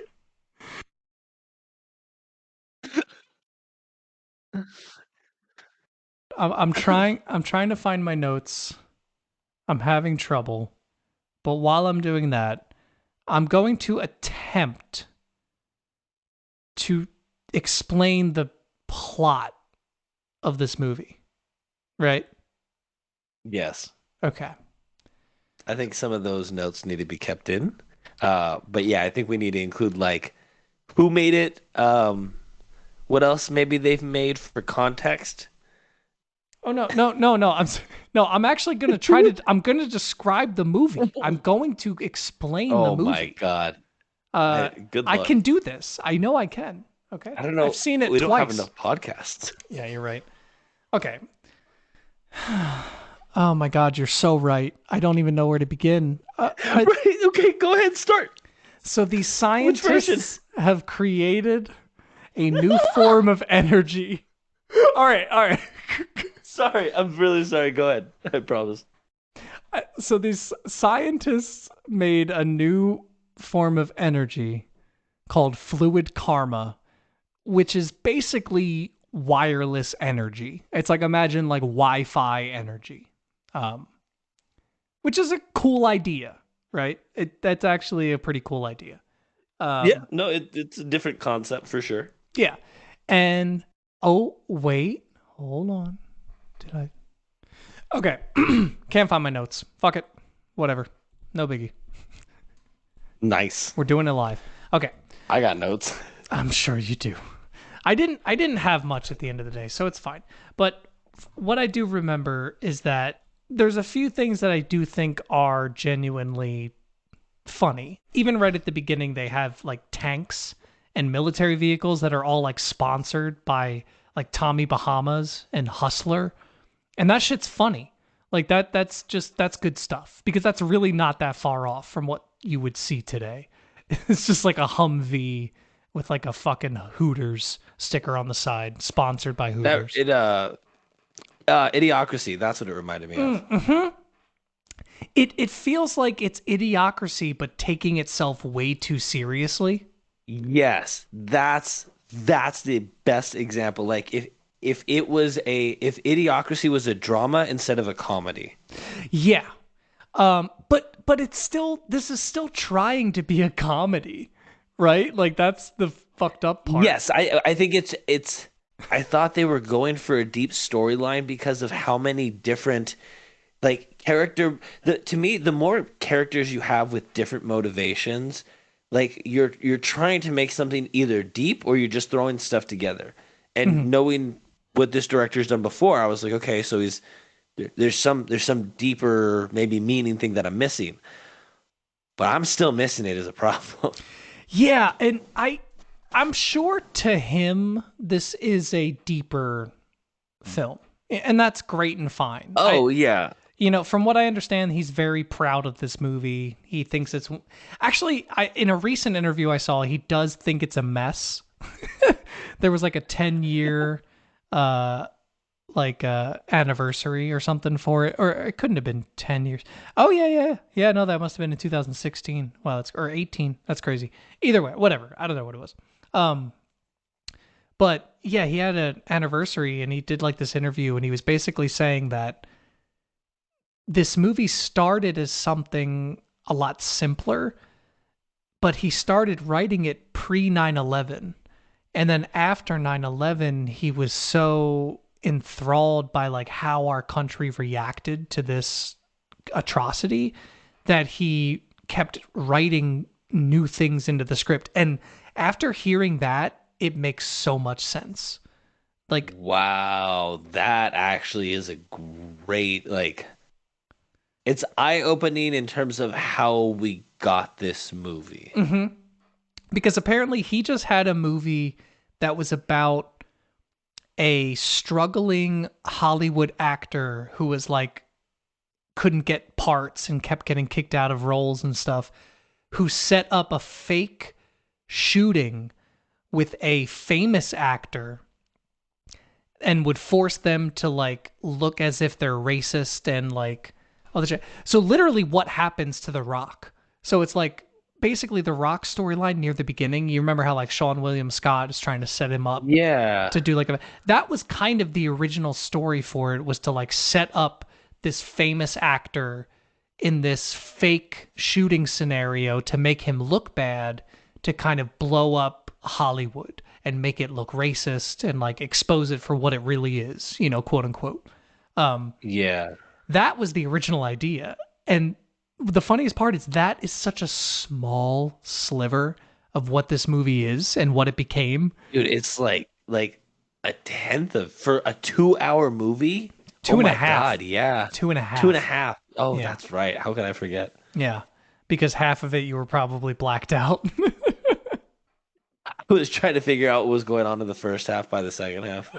I'm trying. I'm trying to find my notes. I'm having trouble. But while I'm doing that, I'm going to attempt to explain the plot of this movie. Right? Yes. Okay. I think some of those notes need to be kept in. But yeah, I think we need to include like who made it, what else maybe they've made for context. Oh no, no, no, no. I'm actually going to try to I'm going to describe the movie. I'm going to explain the Oh my movie. God. Good I luck. can do this. I know I can. Okay? I don't know. I've seen it We don't have twice. enough podcasts. Yeah, you're right. Okay. Oh my God, you're so right. I don't even know where to begin. Right. Okay, go ahead, start. So these Which version? scientists have created a new form of energy. All right, all right. Sorry, I'm really sorry. Go ahead. I promise. So these scientists made a new form of energy called fluid karma, which is basically wireless energy. It's like, imagine like Wi-Fi energy, which is a cool idea, right? That's actually a pretty cool idea. Yeah, no, it's a different concept for sure. Yeah. And oh, wait, hold on. Did I? Okay. Can't find my notes. Fuck it. Whatever. No biggie. Nice. We're doing it live. Okay. I got notes. I'm sure you do. I didn't have much at the end of the day, so it's fine. But what I do remember is that there's a few things that I do think are genuinely funny. Even right at the beginning, they have like tanks and military vehicles that are all like sponsored by like Tommy Bahamas and Hustler. And that shit's funny. Like that's good stuff because that's really not that far off from what you would see today. It's just like a Humvee with like a fucking Hooters sticker on the side, sponsored by Hooters. Idiocracy. That's what it reminded me of. Mm-hmm. It feels like it's Idiocracy, but taking itself way too seriously. Yes, that's the best example. Like if Idiocracy was a drama instead of a comedy. Yeah. But it's still, this is still trying to be a comedy, right? Like that's the fucked up part. Yes, I think it's I thought they were going for a deep storyline because of how many different like to me the more characters you have with different motivations, like you're trying to make something either deep or you're just throwing stuff together. And knowing what this director's done before, I was like, okay, so there's some deeper maybe meaning thing that I'm missing. But I'm still missing it as a problem. Yeah, and I'm sure to him this is a deeper film, and that's great and fine. Oh yeah. From what I understand, he's very proud of this movie. He thinks it's actually, in a recent interview I saw, he does think it's a mess. There was like a 10-year anniversary or something for it, or it couldn't have been 10 years. Oh yeah, no, that must have been in 2016. Wow, that's or 18. That's crazy. Either way, whatever. I don't know what it was. But yeah, he had an anniversary and he did like this interview, and he was basically saying that this movie started as something a lot simpler, but he started writing it pre 9/11. And then after 9/11, he was so enthralled by like how our country reacted to this atrocity that he kept writing new things into the script. And after hearing that, it makes so much sense. Like, wow, that actually is a great, like, it's eye-opening in terms of how we got this movie. Mm-hmm. Because apparently he just had a movie that was about a struggling Hollywood actor who was like, couldn't get parts and kept getting kicked out of roles and stuff, who set up a fake shooting with a famous actor and would force them to like look as if they're racist and like all the shit. So literally what happens to The Rock. So it's like basically The Rock storyline near the beginning. You remember how like Sean William Scott is trying to set him up Yeah. to do like that was kind of the original story for it, was to like set up this famous actor in this fake shooting scenario to make him look bad, to kind of blow up Hollywood and make it look racist and like expose it for what it really is, quote unquote. Yeah. That was the original idea. And the funniest part is that is such a small sliver of what this movie is and what it became. Dude, it's like a tenth of for a 2-hour movie. Two and a my half. God, yeah. Two and a half. 2.5. Oh, Yeah. that's right. How could I forget? Yeah. Because half of it you were probably blacked out. I was trying to figure out what was going on in the first half by the second half.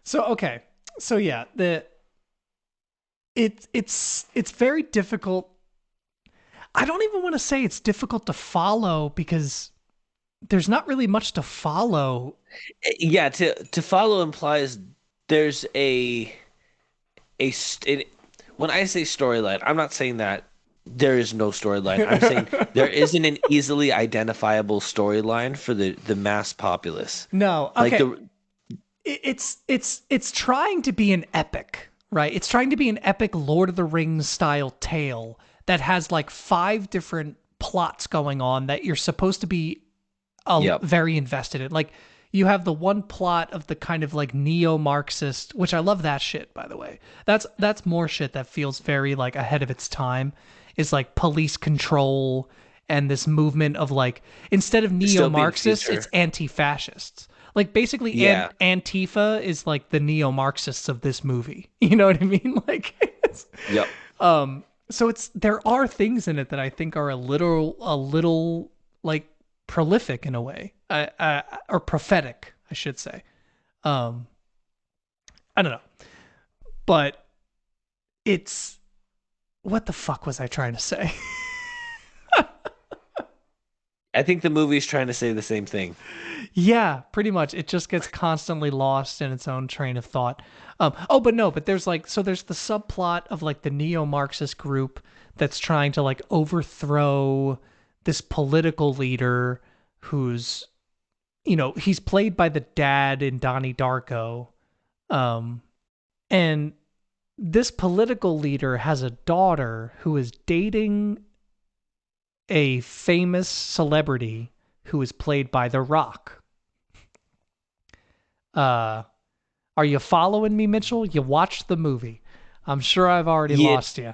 So okay. So yeah, it's very difficult. I don't even want to say it's difficult to follow because there's not really much to follow. Yeah, to follow implies there's when I say storyline, I'm not saying that there is no storyline. I'm saying there isn't an easily identifiable storyline for the mass populace. No, Like okay. It's trying to be an epic, right? It's trying to be an epic Lord of the Rings style tale that has like 5 different plots going on that you're supposed to be Yep. very invested in. Like you have the one plot of the kind of like neo-Marxist, which I love that shit, by the way. That's more shit that feels very like ahead of its time. Is like police control and this movement of like, instead of neo-Marxists, it's anti-fascists. Like basically Yeah. Antifa is like the neo-Marxists of this movie. You know what I mean? Like Yep. so there are things in it that I think are a little like prolific in a way, or prophetic, I should say. I don't know, but it's, what the fuck was I trying to say? I think the movie's trying to say the same thing. Yeah, pretty much. It just gets constantly lost in its own train of thought. But there's like, so there's the subplot of like the neo-Marxist group that's trying to like overthrow this political leader who's, he's played by the dad in Donnie Darko. And this political leader has a daughter who is dating a famous celebrity who is played by The Rock. Are you following me, Mitchell? You watched the movie. I'm sure I've already lost you.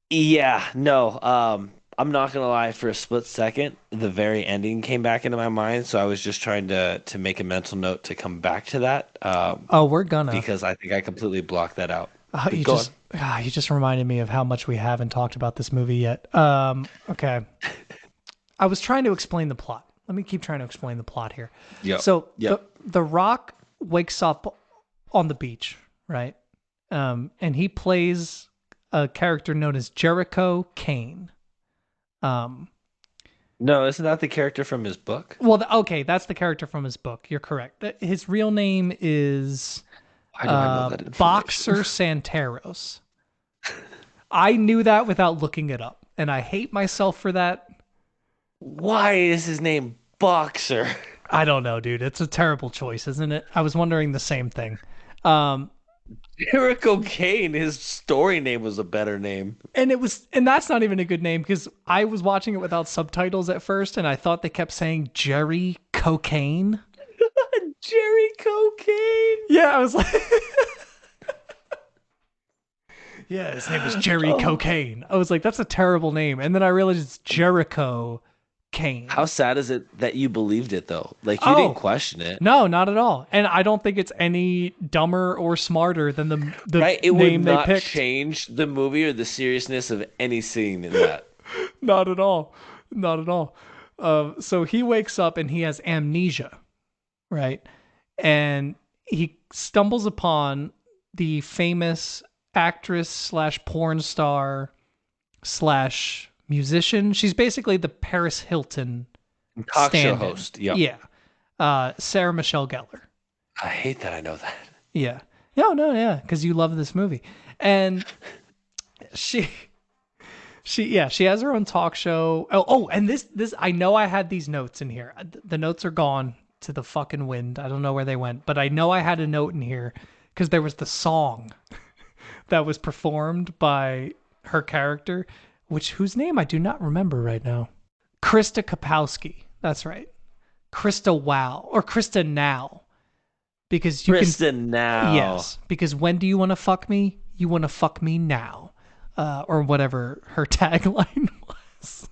Yeah, no. I'm not gonna lie, for a split second, the very ending came back into my mind, so I was just trying to make a mental note to come back to that. We're gonna, because I think I completely blocked that out. you just reminded me of how much we haven't talked about this movie yet. Okay. I was trying to explain the plot. Let me keep trying to explain the plot here. Yep. So Yep. the Rock wakes up on the beach, right? And he plays a character known as Jericho Kane. Um, No, isn't that the character from his book? well, okay, that's the character from his book. You're correct. His real name is Why do I know that information? Boxer Santeros. I knew that without looking it up, and I hate myself for that. Why is his name Boxer? I don't know, dude. It's a terrible choice, isn't it? I was wondering the same thing. Um, Jericho Kane, his story name was a better name. and that's not even a good name because I was watching it without subtitles at first, and I thought they kept saying Jerry Cocaine. Jerry Cocaine. Yeah, I was like, yeah, his name is Jerry Cocaine. I was like, that's a terrible name, and then I realized it's Jericho Kane. How sad is it that you believed it though? Like you didn't question it. No, not at all. And I don't think it's any dumber or smarter than the Right? It name would they not picked. change the movie or the seriousness of any scene in that. Not at all. Not at all. So he wakes up and he has amnesia, right? And he stumbles upon the famous actress slash porn star slash musician. She's basically the Paris Hilton Talk show stand-in. host. Yep. Yeah. Sarah Michelle Gellar. I hate that I know that. Yeah. No, because you love this movie. And she has her own talk show. And this I know I had these notes in here. The notes are gone to the fucking wind. I don't know where they went, but I know I had a note in here because there was the song that was performed by her character, whose name I do not remember right now. Krista Kapowski. That's right. Krista Wow or Krista Now. Because you Kristen now. Yes, because when do you want to fuck me? You want to fuck me now. Or whatever her tagline was.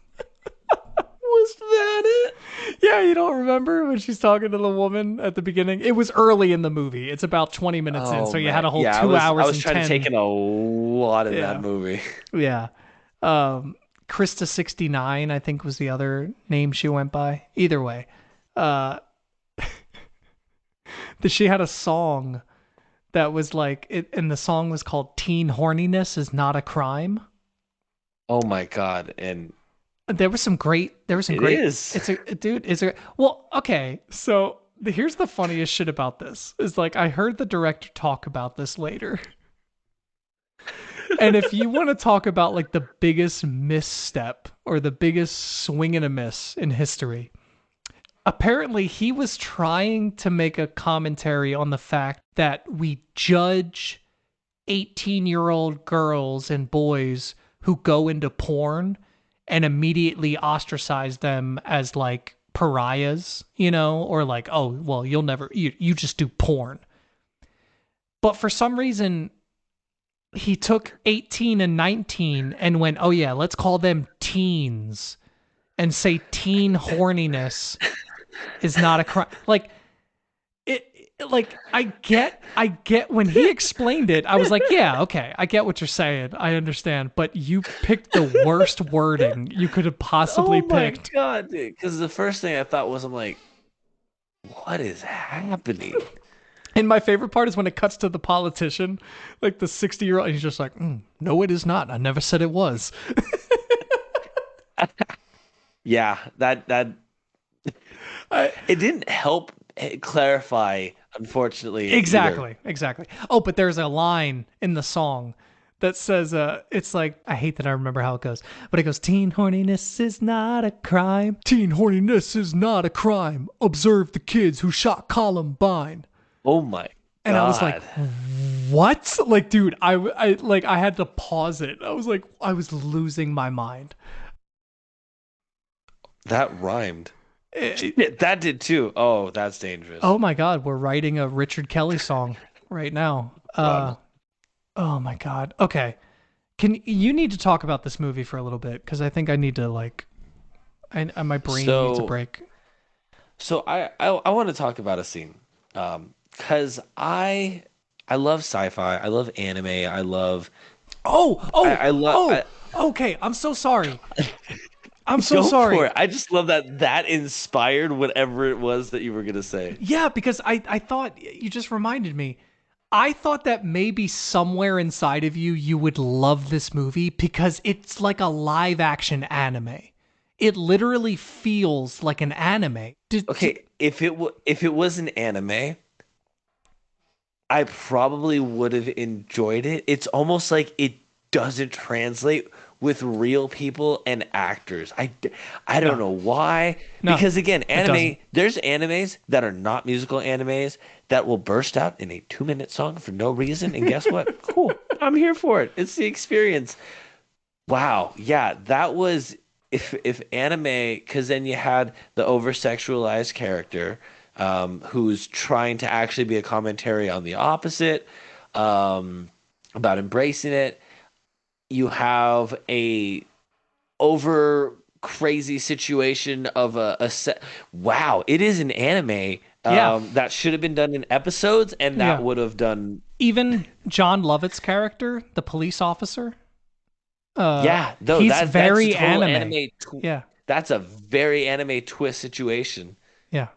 Was that it? Yeah, you don't remember when she's talking to the woman at the beginning? It was early in the movie. It's about 20 minutes in, so you had a whole 2 hours. I was and trying 10. to take in a lot in that movie. Yeah. Krista 69, I think was the other name she went by. Either way. She had a song that was like it, and the song was called "Teen Horniness Is Not a Crime." Oh my god! And there was some great. Is. It's a dude. Is it? Well, okay. So here's the funniest shit about this is like I heard the director talk about this later. And if you want to talk about like the biggest misstep or the biggest swing and a miss in history, apparently he was trying to make a commentary on the fact that we judge 18-year-old girls and boys who go into porn and immediately ostracize them as like pariahs, or like, oh, well, you just do porn. But for some reason, he took 18 and 19 and went, oh yeah, let's call them teens and say teen horniness is not a crime. Like I get when he explained it, I was like, yeah, okay, I get what you're saying. I understand, but you picked the worst wording you could have possibly picked. Oh my god, dude. Because the first thing I thought was, I'm like, what is happening? And my favorite part is when it cuts to the politician, like the 60-year-old, he's just like, no, it is not. I never said it was. Yeah, that it didn't help clarify, unfortunately. Exactly. Oh, but there's a line in the song that says, it's like, I hate that I remember how it goes, but it goes, teen horniness is not a crime. Teen horniness is not a crime. Observe the kids who shot Columbine. Oh my god. And I was like, what? Like, dude, I had to pause it. I was like, I was losing my mind. That rhymed. That did too. Oh, that's dangerous. Oh my god, we're writing a Richard Kelly song right now. Oh my god. Okay. You need to talk about this movie for a little bit because I think I need to my brain needs a break. So I want to talk about a scene. Because I love sci-fi, I love anime, I love. I love. Okay, I'm so sorry. I'm so Go for sorry. it. I just love that that inspired whatever it was that you were gonna say. Yeah, because I thought you just reminded me. I thought that maybe somewhere inside of you you would love this movie because it's like a live action anime. It literally feels like an anime. Okay, if it was an anime, I probably would have enjoyed it. It's almost like it doesn't translate with real people and actors. I don't No, know why. no, Because again, it doesn't. there's animes that are not musical animes that will burst out in a 2-minute song for no reason. And guess what? Cool. I'm here for it. It's the experience. Wow. Yeah, that was if anime, because then you had the over sexualized character, who's trying to actually be a commentary on the opposite, um, about embracing it. You have a over crazy situation of a set. Wow, it is an anime Yeah, that should have been done in episodes, and that yeah. would have done. Even John Lovett's character, the police officer, Yeah, no, he's that's a very total anime. anime. Yeah, That's a very anime twist situation. yeah.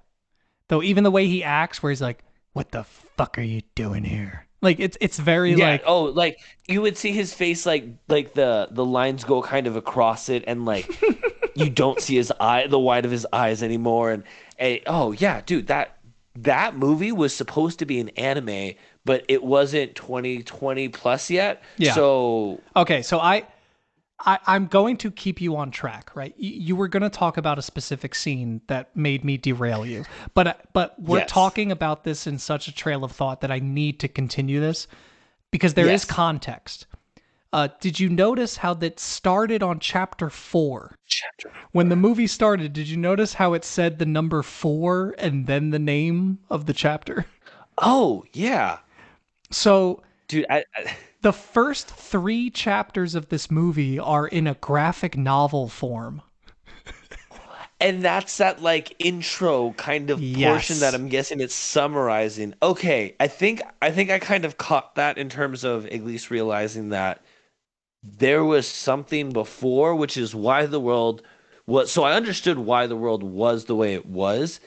Though even the way he acts, where he's like, "What the fuck are you doing here?" Like it's very Yeah. like, Oh, like you would see his face, like the lines go kind of across it, and like you don't see his eye, the white of his eyes anymore. And oh yeah, dude, that movie was supposed to be an anime, but it wasn't 2020 plus yet. yeah. So Okay, so I'm going to keep you on track, right? You were going to talk about a specific scene that made me derail you, but we're yes, talking about this in such a trail of thought that I need to continue this because there is yes. context. Did you notice how that started on chapter 4? Chapter. When the movie started, did you notice how it said the number 4 and then the name of the chapter? Oh yeah, So dude. the first 3 chapters of this movie are in a graphic novel form. And that's that like intro kind of portion that Yes. I'm guessing it's summarizing. Okay, I think I kind of caught that in terms of at least realizing that there was something before, which is why the world was. So I understood why the world was the way it was,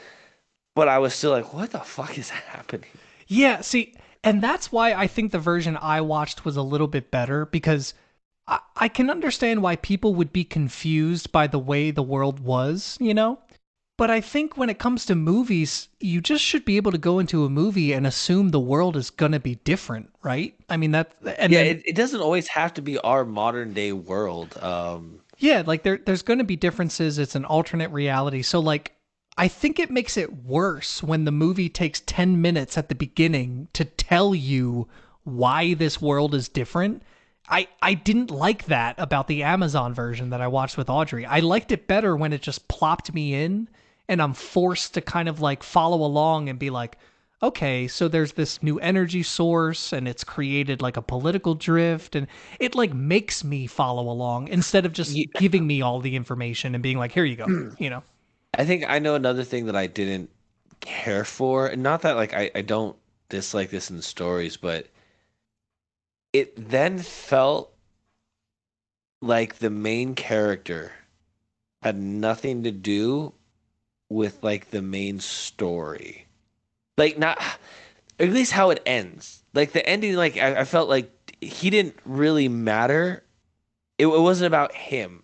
but I was still like, what the fuck is happening? Yeah, see, and that's why I think the version I watched was a little bit better because I can understand why people would be confused by the way the world was, you know? But I think when it comes to movies, you just should be able to go into a movie and assume the world is going to be different, right? I mean, and Yeah, then, it doesn't always have to be our modern day world. yeah, like there's going to be differences. It's an alternate reality. So, like, I think it makes it worse when the movie takes 10 minutes at the beginning to tell you why this world is different. I didn't like that about the Amazon version that I watched with Audrey. I liked it better when it just plopped me in and I'm forced to kind of like follow along and be like, okay, so there's this new energy source and it's created like a political drift and it like makes me follow along instead of just Ye- giving me all the information and being like, here you go, you know? I think I know another thing that I didn't care for. Not that like I don't dislike this in stories, but it then felt like the main character had nothing to do with like the main story. Like not, at least how it ends. Like the ending, like I felt like he didn't really matter. It wasn't about him.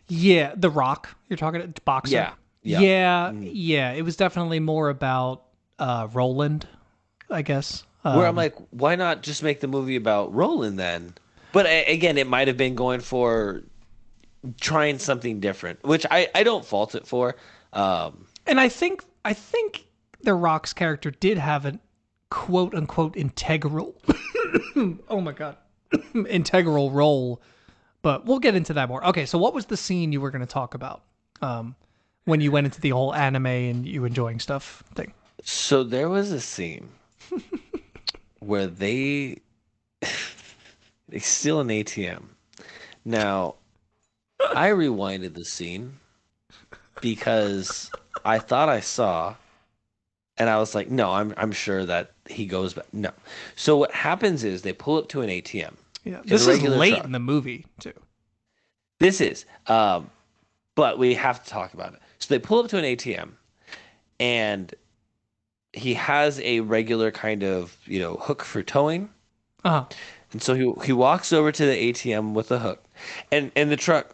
Yeah, The Rock, you're talking to boxer. Yeah, yeah. Yeah, Mm. yeah, it was definitely more about Roland, I guess. Where I'm like, why not just make the movie about Roland then? But again, it might have been going for trying something different, which I don't fault it for. Um, And I think The Rock's character did have a quote unquote integral oh my god. Integral role, but we'll get into that more. Okay, so what was the scene you were going to talk about? Um when you went into the whole anime and you enjoying stuff thing. so there was a scene where they steal an ATM. Now, I rewinded the scene because I thought I saw, and I was like, no, I'm sure that he goes back. No. So what happens is they pull up to an ATM Yeah, in a this is regular late truck. in the movie too. This is. but we have to talk about it. So they pull up to an ATM, and he has a regular kind of, hook for towing. Uh-huh. And so he walks over to the ATM with a hook, and the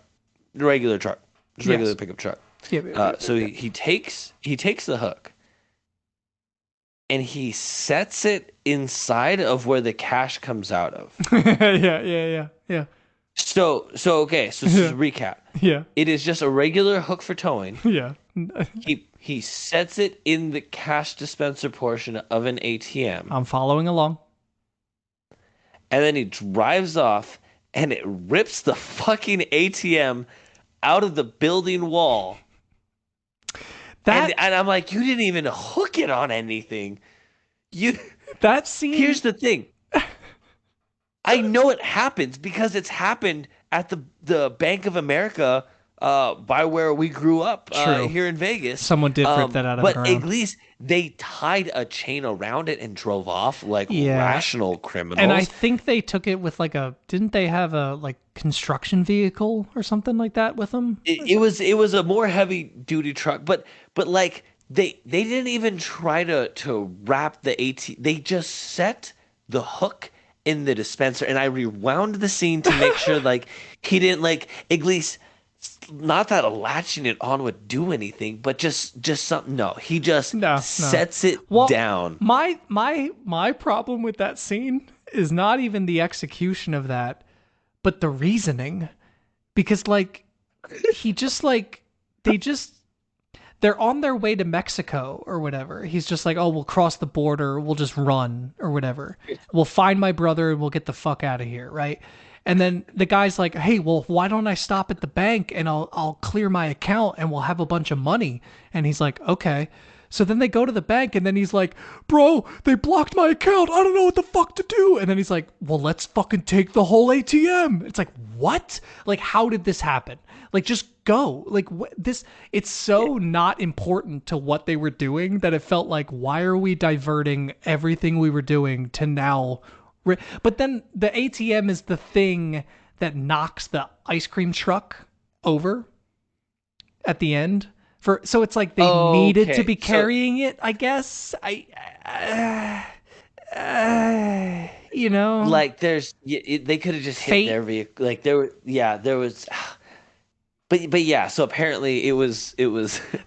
regular truck, just regular Yes. pickup truck. Yeah. So he takes the hook, and he sets it inside of where the cash comes out of. Yeah. Okay, so this is a recap. Yeah. It is just a regular hook for towing. Yeah. He sets it in the cash dispenser portion of an ATM. I'm following along. And then he drives off, and it rips the fucking ATM out of the building wall. And I'm like, you didn't even hook it on anything. That scene. Here's the thing. I know it happens because it's happened at the Bank of America by where we grew up here in Vegas. Someone did rip that out of the ground. But at least they tied a chain around it and drove off like rational criminals. And I think they took it with didn't they have a construction vehicle or something like that with them? It was a more heavy duty truck, but like they didn't even try to wrap the AT. They just set the hook in the dispenser, and I rewound the scene to make sure he didn't at least, not that latching it on would do anything, but just something. No, he just sets it down. My problem with that scene is not even the execution of that, but the reasoning, because they're on their way to Mexico or whatever. He's just like, oh, we'll cross the border, we'll just run or whatever. We'll find my brother and we'll get the fuck out of here, right? And then the guy's like, hey, well, why don't I stop at the bank and I'll clear my account and we'll have a bunch of money. And he's like, okay. So then they go to the bank, and then he's like, bro, they blocked my account. I don't know what the fuck to do. And then he's like, well, let's fucking take the whole ATM. It's like, what? How did this happen? Just go. It's so not important to what they were doing that it felt like, why are we diverting everything we were doing to now? But then the ATM is the thing that knocks the ice cream truck over at the end. So it's like they needed to be carrying it, I guess. They could have just hit their vehicle. There was. But yeah, so apparently it was.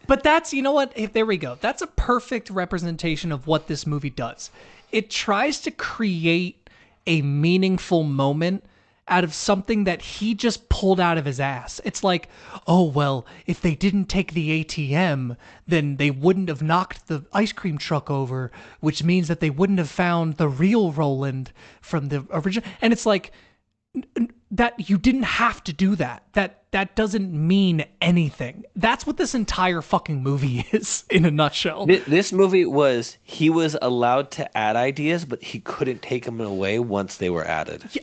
But that's, you know what? There we go. That's a perfect representation of what this movie does. It tries to create a meaningful moment out of something that he just pulled out of his ass. It's like, oh, well, if they didn't take the ATM, then they wouldn't have knocked the ice cream truck over, which means that they wouldn't have found the real Roland from the original. And it's like, that you didn't have to do that. That doesn't mean anything. That's what this entire fucking movie is in a nutshell. This movie he was allowed to add ideas, but he couldn't take them away once they were added. Yeah,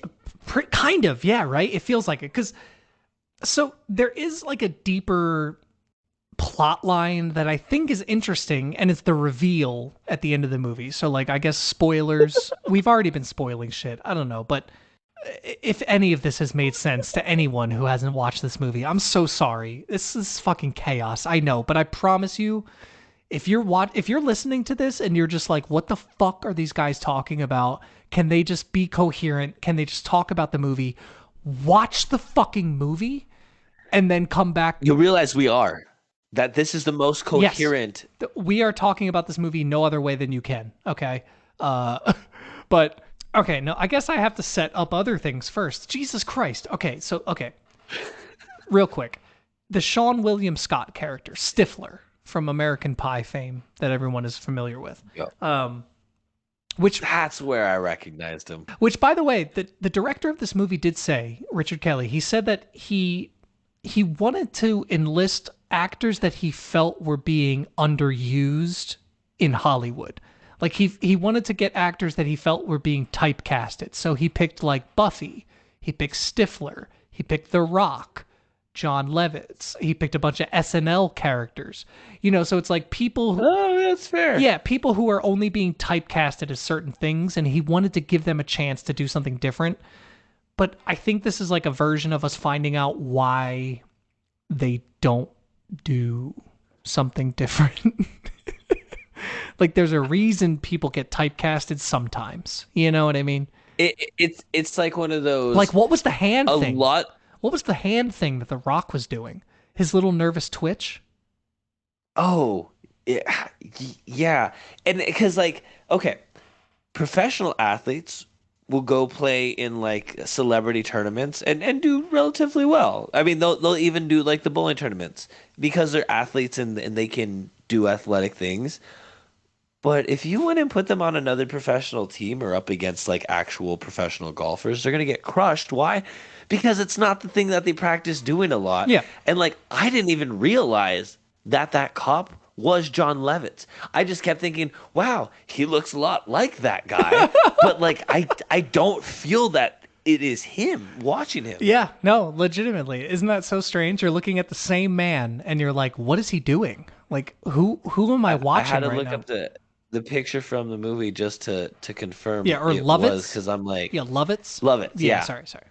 kind of, yeah, right? It feels like it. So there is a deeper plot line that I think is interesting, and it's the reveal at the end of the movie. So I guess spoilers. We've already been spoiling shit. I don't know, but if any of this has made sense to anyone who hasn't watched this movie, I'm so sorry. This is fucking chaos. I know, but I promise you, if you're listening to this and you're just like, what the fuck are these guys talking about? Can they just be coherent? Can they just talk about the movie? Watch the fucking movie and then come back. You'll realize that this is the most coherent. Yes. We are talking about this movie no other way than you can. Okay. But okay, no, I guess I have to set up other things first. Jesus Christ. Okay. Real quick. The Sean William Scott character, Stifler, from American Pie fame that everyone is familiar with. Yep. That's where I recognized him. Which, by the way, the director of this movie did say, Richard Kelly, he said that he wanted to enlist actors that he felt were being underused in Hollywood. He wanted to get actors that he felt were being typecasted. So he picked Buffy, he picked Stifler, he picked The Rock, John Lovitz. He picked a bunch of SNL characters. So it's people who... Oh, that's fair. Yeah, people who are only being typecasted as certain things, and he wanted to give them a chance to do something different. But I think this is a version of us finding out why they don't do something different. Like there's a reason people get typecasted sometimes. You know what I mean? It's like one of Like those what was the hand a thing? lot. What was the hand thing that The Rock was doing? His little nervous twitch? Oh, yeah, yeah, and because like okay, professional athletes will go play in like celebrity tournaments and do relatively well. I mean, they'll even do like the bowling tournaments because they're athletes and they can do athletic things. But if you went and put them on another professional team or up against like actual professional golfers, they're gonna get crushed. Why? Because it's not the thing that they practice doing a lot. Yeah. And like I didn't even realize that that cop was John Lovitz. I just kept thinking, wow, he looks a lot like that guy. But like I don't feel that it is him watching him. Yeah, no, legitimately. Isn't that so strange? You're looking at the same man and you're like, what is he doing? Like who am I I had watching to right look now? up the picture from the movie just to confirm Yeah, or it was Lovitz? because I'm like, Yeah, Lovitz? love it. Yeah, Yeah. sorry.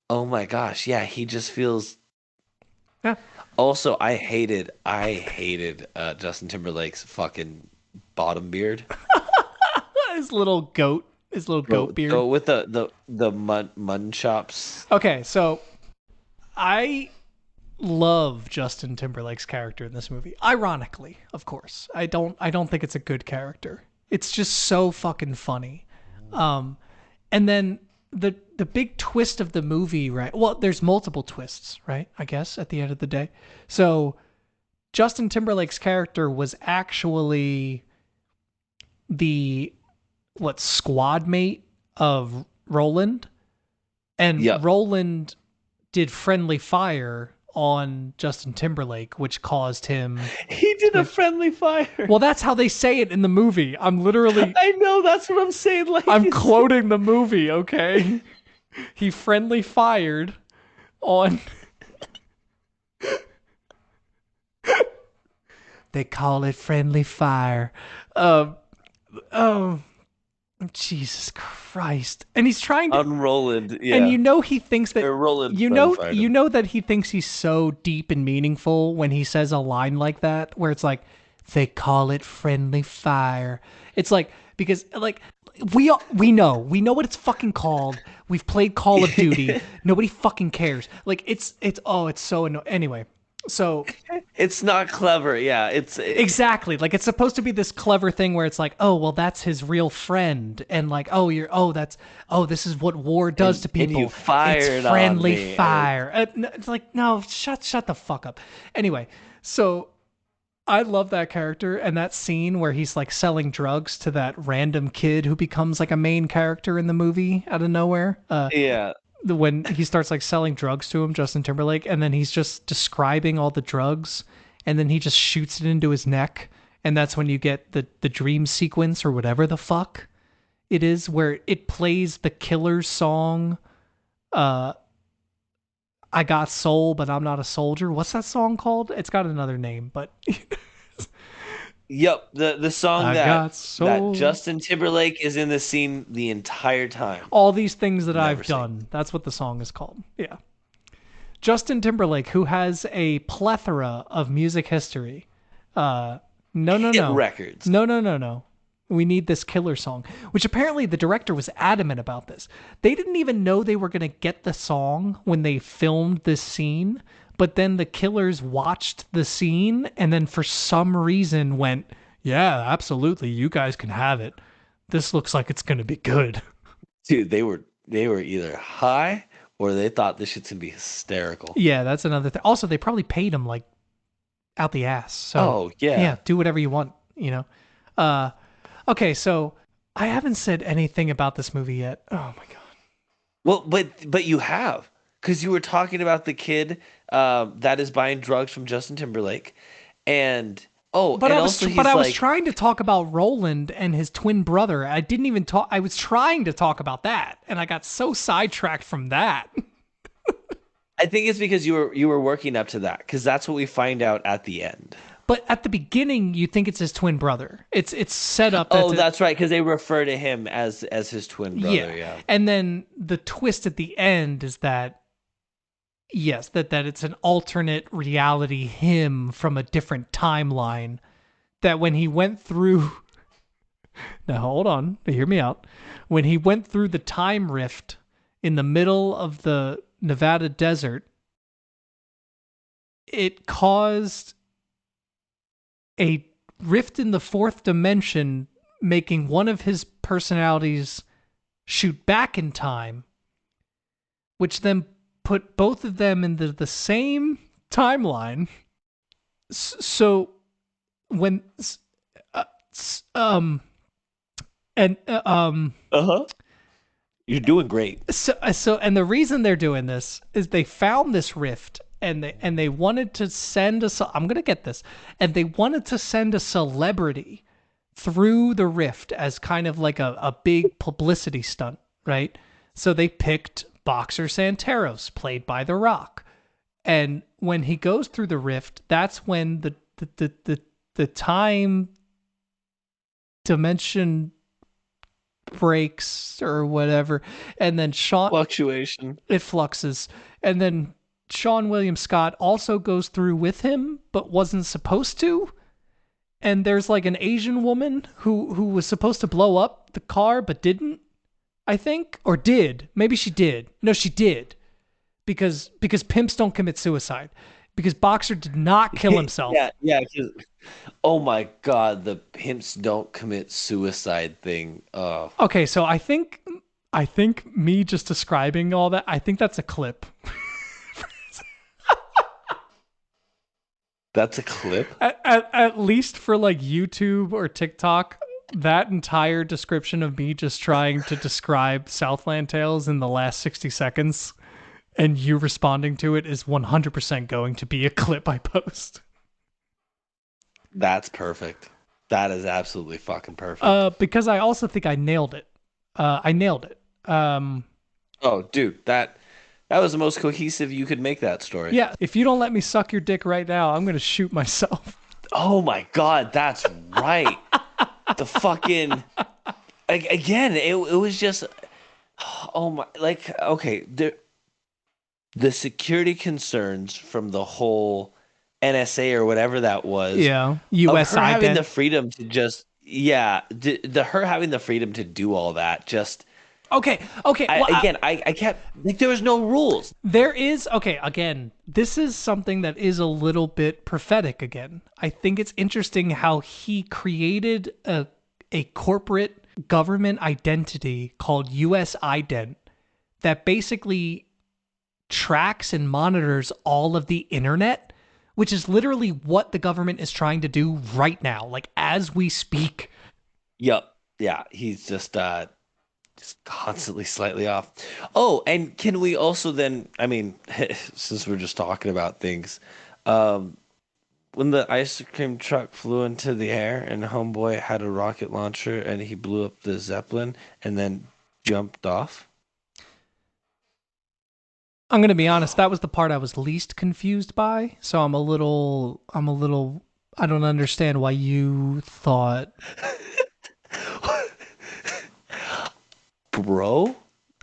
Oh my gosh, yeah, he just feels. Yeah. Also, I hated Justin Timberlake's fucking bottom beard. His little goat Bro, beard. so with the mutton chops. Okay, so I love Justin Timberlake's character in this movie. Ironically, of course. I don't think it's a good character. It's just so fucking funny. And then the big twist of the movie, right? Well, there's multiple twists, right? I guess at the end of the day. So Justin Timberlake's character was actually the squad mate of Roland, and Yep. Roland did friendly fire on Justin Timberlake, which caused him. He did a friendly fire. Well, that's how they say it in the movie. I'm literally, I know that's what I'm saying. Like I'm quoting the movie, okay? He friendly fired on. They call it friendly fire. Um, oh, Jesus Christ! And he's trying to, on Roland, and yeah. he thinks that Or Roland friend fired him. that he thinks he's so deep and meaningful when he says a line like that, where it's like, they call it friendly fire. It's like, because like we know what it's fucking called. We've played Call of Duty. Nobody fucking cares. Like it's so annoying. Anyway, so It's not clever. Yeah, exactly, like it's supposed to be this clever thing where it's like, oh well, that's his real friend, and like, this is what war does to people. and you fired it's on friendly me. fire. It's like, no, shut the fuck up. Anyway, so I love that character and that scene where he's like selling drugs to that random kid who becomes like a main character in the movie out of nowhere. Yeah. When he starts like selling drugs to him, Justin Timberlake, and then he's just describing all the drugs, and then he just shoots it into his neck, and that's when you get the dream sequence or whatever the fuck it is, where it plays the Killer's song, I got soul, but I'm not a soldier. What's that song called? It's got another name, but Yep, the song I got soul. that Justin Timberlake is in the scene the entire time. All these things that Never I've seen. done. That's what the song is called. Yeah. Justin Timberlake, who has a plethora of music history. No. Hit records. No. We need this Killer song, which apparently the director was adamant about this. They didn't even know they were going to get the song when they filmed this scene, but then the Killers watched the scene and then for some reason went, yeah, absolutely, you guys can have it. This looks like it's going to be good. Dude, they were either high or they thought this shit's gonna be hysterical. Yeah, that's another thing. Also, they probably paid him like out the ass. So Oh, yeah. do whatever you want, you know. Okay, so I haven't said anything about this movie yet. Oh my god. Well, but you have, because you were talking about the kid that is buying drugs from Justin Timberlake, and But and I was also he's but I was like, trying to talk about Roland and his twin brother. I didn't even talk. I was trying to talk about that, and I got so sidetracked from that. I think it's because you were working up to that, because that's what we find out at the end. But at the beginning, you think it's his twin brother. It's set up. Oh, that's right, because they refer to him as his twin brother. Yeah. And then the twist at the end is that Yes, that it's an alternate reality him from a different timeline. That when he went through, now hold on, hear me out. When he went through the time rift in the middle of the Nevada desert, it caused a rift in the fourth dimension, making one of his personalities shoot back in time, which then put both of them into the same timeline. So when and Uh-huh. You're doing great. so and the reason they're doing this is they found this rift, and they wanted to send I'm gonna get this, and they wanted to send a celebrity through the rift as kind of like a big publicity stunt, right? So they picked Boxer Santeros, played by The Rock. And when he goes through the rift, that's when the time dimension breaks or whatever, and then Fluctuation. it fluxes, and then Sean William Scott also goes through with him, but wasn't supposed to. And there's like an Asian woman who was supposed to blow up the car but didn't, I think, or did. Maybe she did. No, she did, because pimps don't commit suicide. Because Boxer did not kill himself. Yeah. Oh my God, the pimps don't commit suicide thing. Okay, so I think me just describing all that, I think that's a clip. That's a clip? At least for like YouTube or TikTok, that entire description of me just trying to describe Southland Tales in the last 60 seconds and you responding to it is 100% going to be a clip I post. That's perfect. That is absolutely fucking perfect. Because I also think I nailed it. I nailed it. Oh, dude, that was the most cohesive you could make that story. Yeah, if you don't let me suck your dick right now, I'm going to shoot myself. Oh my God, that's right. The fucking again, it was just oh my, like, okay, the security concerns from the whole NSA or whatever that was. Yeah, US her having the freedom to just her having the freedom to do all that just. Okay. I kept like there was no rules. There is again. This is something that is a little bit prophetic. Again, I think it's interesting how he created a corporate government identity called US Ident that basically tracks and monitors all of the internet, which is literally what the government is trying to do right now, like as we speak. Yep. Yeah. He's just constantly slightly off. Oh, and can we also then, I mean, since we're just talking about things, when the ice cream truck flew into the air and Homeboy had a rocket launcher and he blew up the Zeppelin and then jumped off? I'm going to be honest, that was the part I was least confused by. So I'm a little, I don't understand why you thought. Bro?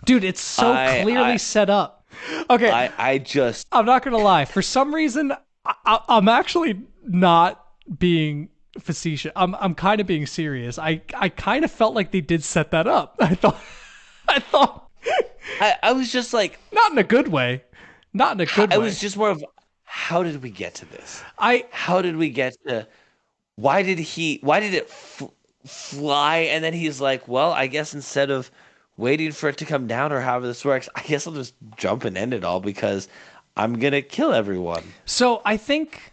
Dude, it's so clearly set up. Okay. I'm not going to lie. For some reason, I'm actually not being facetious. I'm kind of being serious. I kind of felt like they did set that up. I thought. I was just like, not in a good way. Not in a good way. It was just more of, how did we get to this? How did we get to? Why did it fly? And then he's like, well, I guess instead of waiting for it to come down or however this works, I guess I'll just jump and end it all because I'm gonna kill everyone. So I think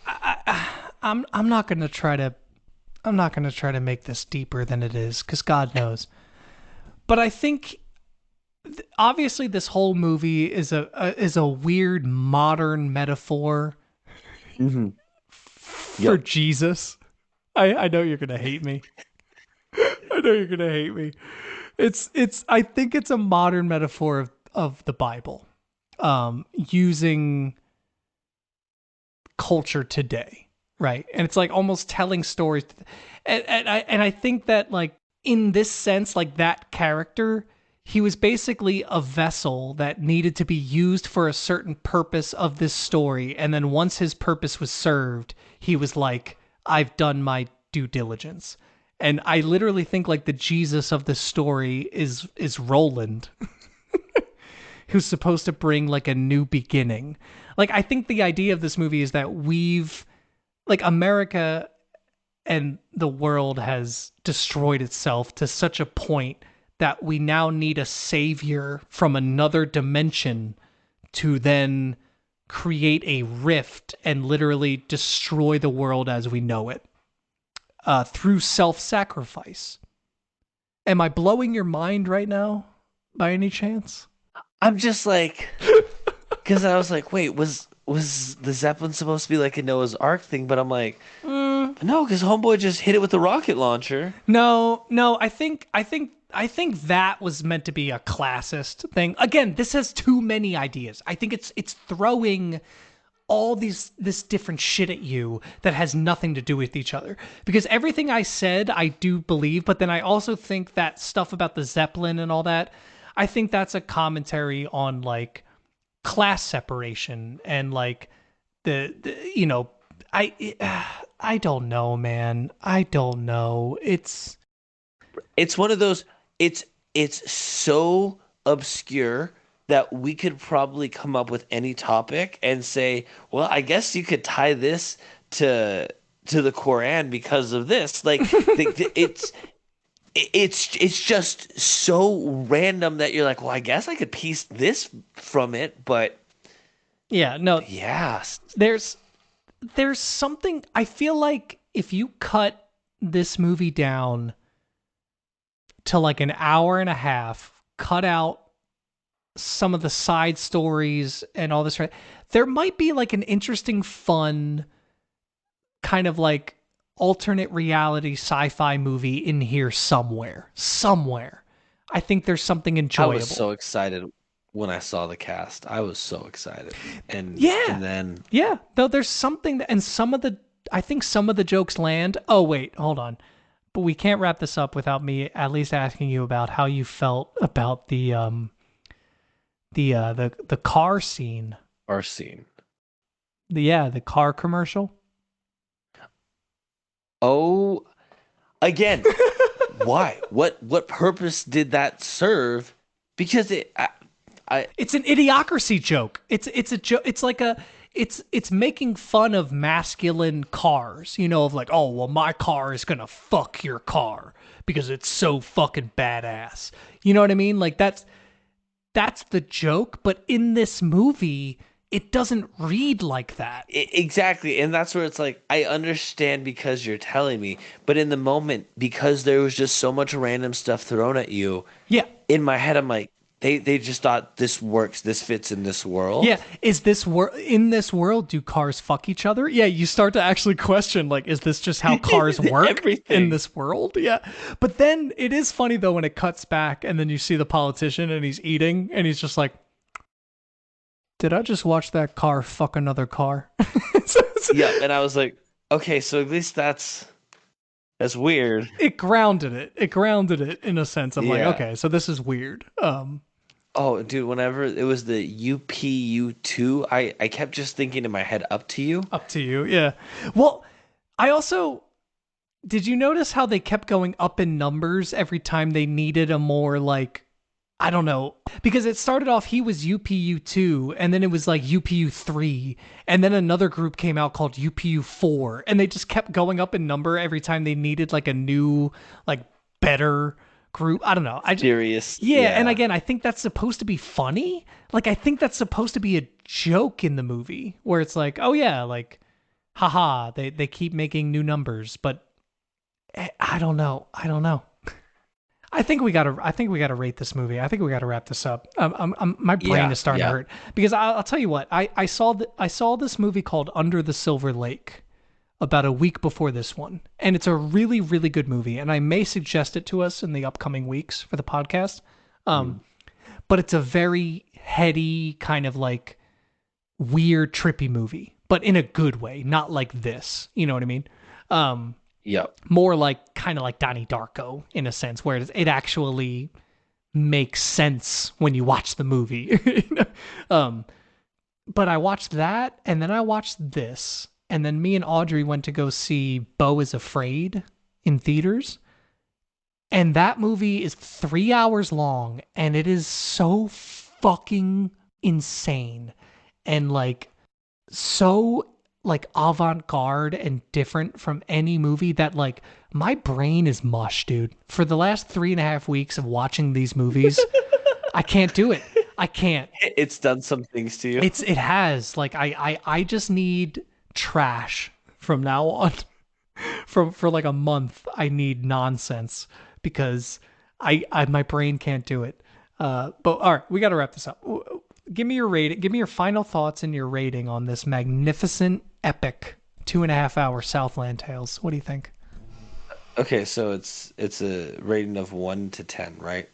I'm not gonna try to make this deeper than it is, because God knows. But I think obviously this whole movie is a weird modern metaphor for Jesus. I know you're gonna hate me. I know you're gonna hate me. I think it's a modern metaphor of the Bible, using culture today, right? And it's like almost telling stories, and I think that like in this sense, like that character he was basically a vessel that needed to be used for a certain purpose of this story. And then once his purpose was served, he was like, I've done my due diligence. And I literally think like the Jesus of the story is Roland, who's supposed to bring like a new beginning. Like I think the idea of this movie is that we've like America and the world has destroyed itself to such a point that we now need a savior from another dimension to then create a rift and literally destroy the world as we know it through self-sacrifice. Am I blowing your mind right now by any chance? I'm just like, because I was like, wait, was the Zeppelin supposed to be like a Noah's Ark thing? But I'm like, no, because Homeboy just hit it with the rocket launcher. No, I think that was meant to be a classist thing. Again, this has too many ideas. I think it's throwing all this different shit at you that has nothing to do with each other. Because everything I said, I do believe, but then I also think that stuff about the Zeppelin and all that, I think that's a commentary on like class separation and like the you know, I don't know, man. I don't know. It's one of those. It's so obscure that we could probably come up with any topic and say, well, I guess you could tie this to the Quran because of this. Like it's just so random that you're like, well, I guess I could piece this from it, but yeah, no. yeah, There's something I feel like if you cut this movie down to like an hour and a half, cut out some of the side stories and all this, right? There might be like an interesting, fun kind of like alternate reality sci-fi movie in here somewhere. Somewhere. I think there's something I enjoyable. was so excited when I saw the cast. I was so excited. Yeah. And then Yeah. Though there's something that, and I think some of the jokes land. Oh, wait, hold on. But we can't wrap this up without me at least asking you about how you felt about the car scene. our scene. The car commercial. Oh, again, why? What purpose did that serve? Because It's an idiocracy joke. It's a joke. It's like it's making fun of masculine cars. You know, of like, oh well, my car is gonna fuck your car because it's so fucking badass. You know what I mean? Like that's the joke. But in this movie, it doesn't read like that. exactly, and that's where it's like I understand because you're telling me, but in the moment, because there was just so much random stuff thrown at you. Yeah. In my head, I'm like, they just thought this works, this fits in this world. Yeah, in this world do cars fuck each other? Yeah, you start to actually question like is this just how cars work Everything. in this world? Yeah. But then it is funny though when it cuts back and then you see the politician and he's eating and he's just like, did I just watch that car fuck another car? Yeah, and I was like, okay, so at least that's weird. It grounded it. It grounded it in a sense of like, Yeah. okay, so this is weird. Oh, dude, whenever it was the UPU2, I kept just thinking in my head, up to you. Up to you. Yeah. Well, I also did you notice how they kept going up in numbers every time they needed a more like I don't know, because it started off he was UPU2 and then it was like UPU3 and then another group came out called UPU4 and they just kept going up in number every time they needed like a new like better group. I don't know. Serious. Yeah, and again, I think that's supposed to be funny. Like I think that's supposed to be a joke in the movie where it's like, "Oh yeah, like haha, they keep making new numbers." But I don't know. I don't know. I think we gotta rate this movie. I think we gotta wrap this up. My brain is starting to hurt because I'll tell you what. I saw this movie called Under the Silver Lake about a week before this one, and it's a really really good movie. And I may suggest it to us in the upcoming weeks for the podcast. But it's a very heady kind of like weird trippy movie, but in a good way, not like this. You know what I mean? Yep. More like kind of like Donnie Darko in a sense, where it actually make sense when you watch the movie. um, but I watched that, and then I watched this, and then me and Audrey went to go see Beau is Afraid in theaters. And that movie is 3 hours long, and it is so fucking insane and like so like avant-garde and different from any movie that like my brain is mush, dude. For the last 3.5 weeks of watching these movies, I can't do it. I can't. It's done some things to you. It has like I just need trash from now on. For like a month, I need nonsense because I my brain can't do it. But all right, we got to wrap this up. Give me your rating. Give me your final thoughts and your rating on this magnificent, epic 2.5 hour Southland Tales. What do you think? Okay, so it's a rating of 1 to 10, right?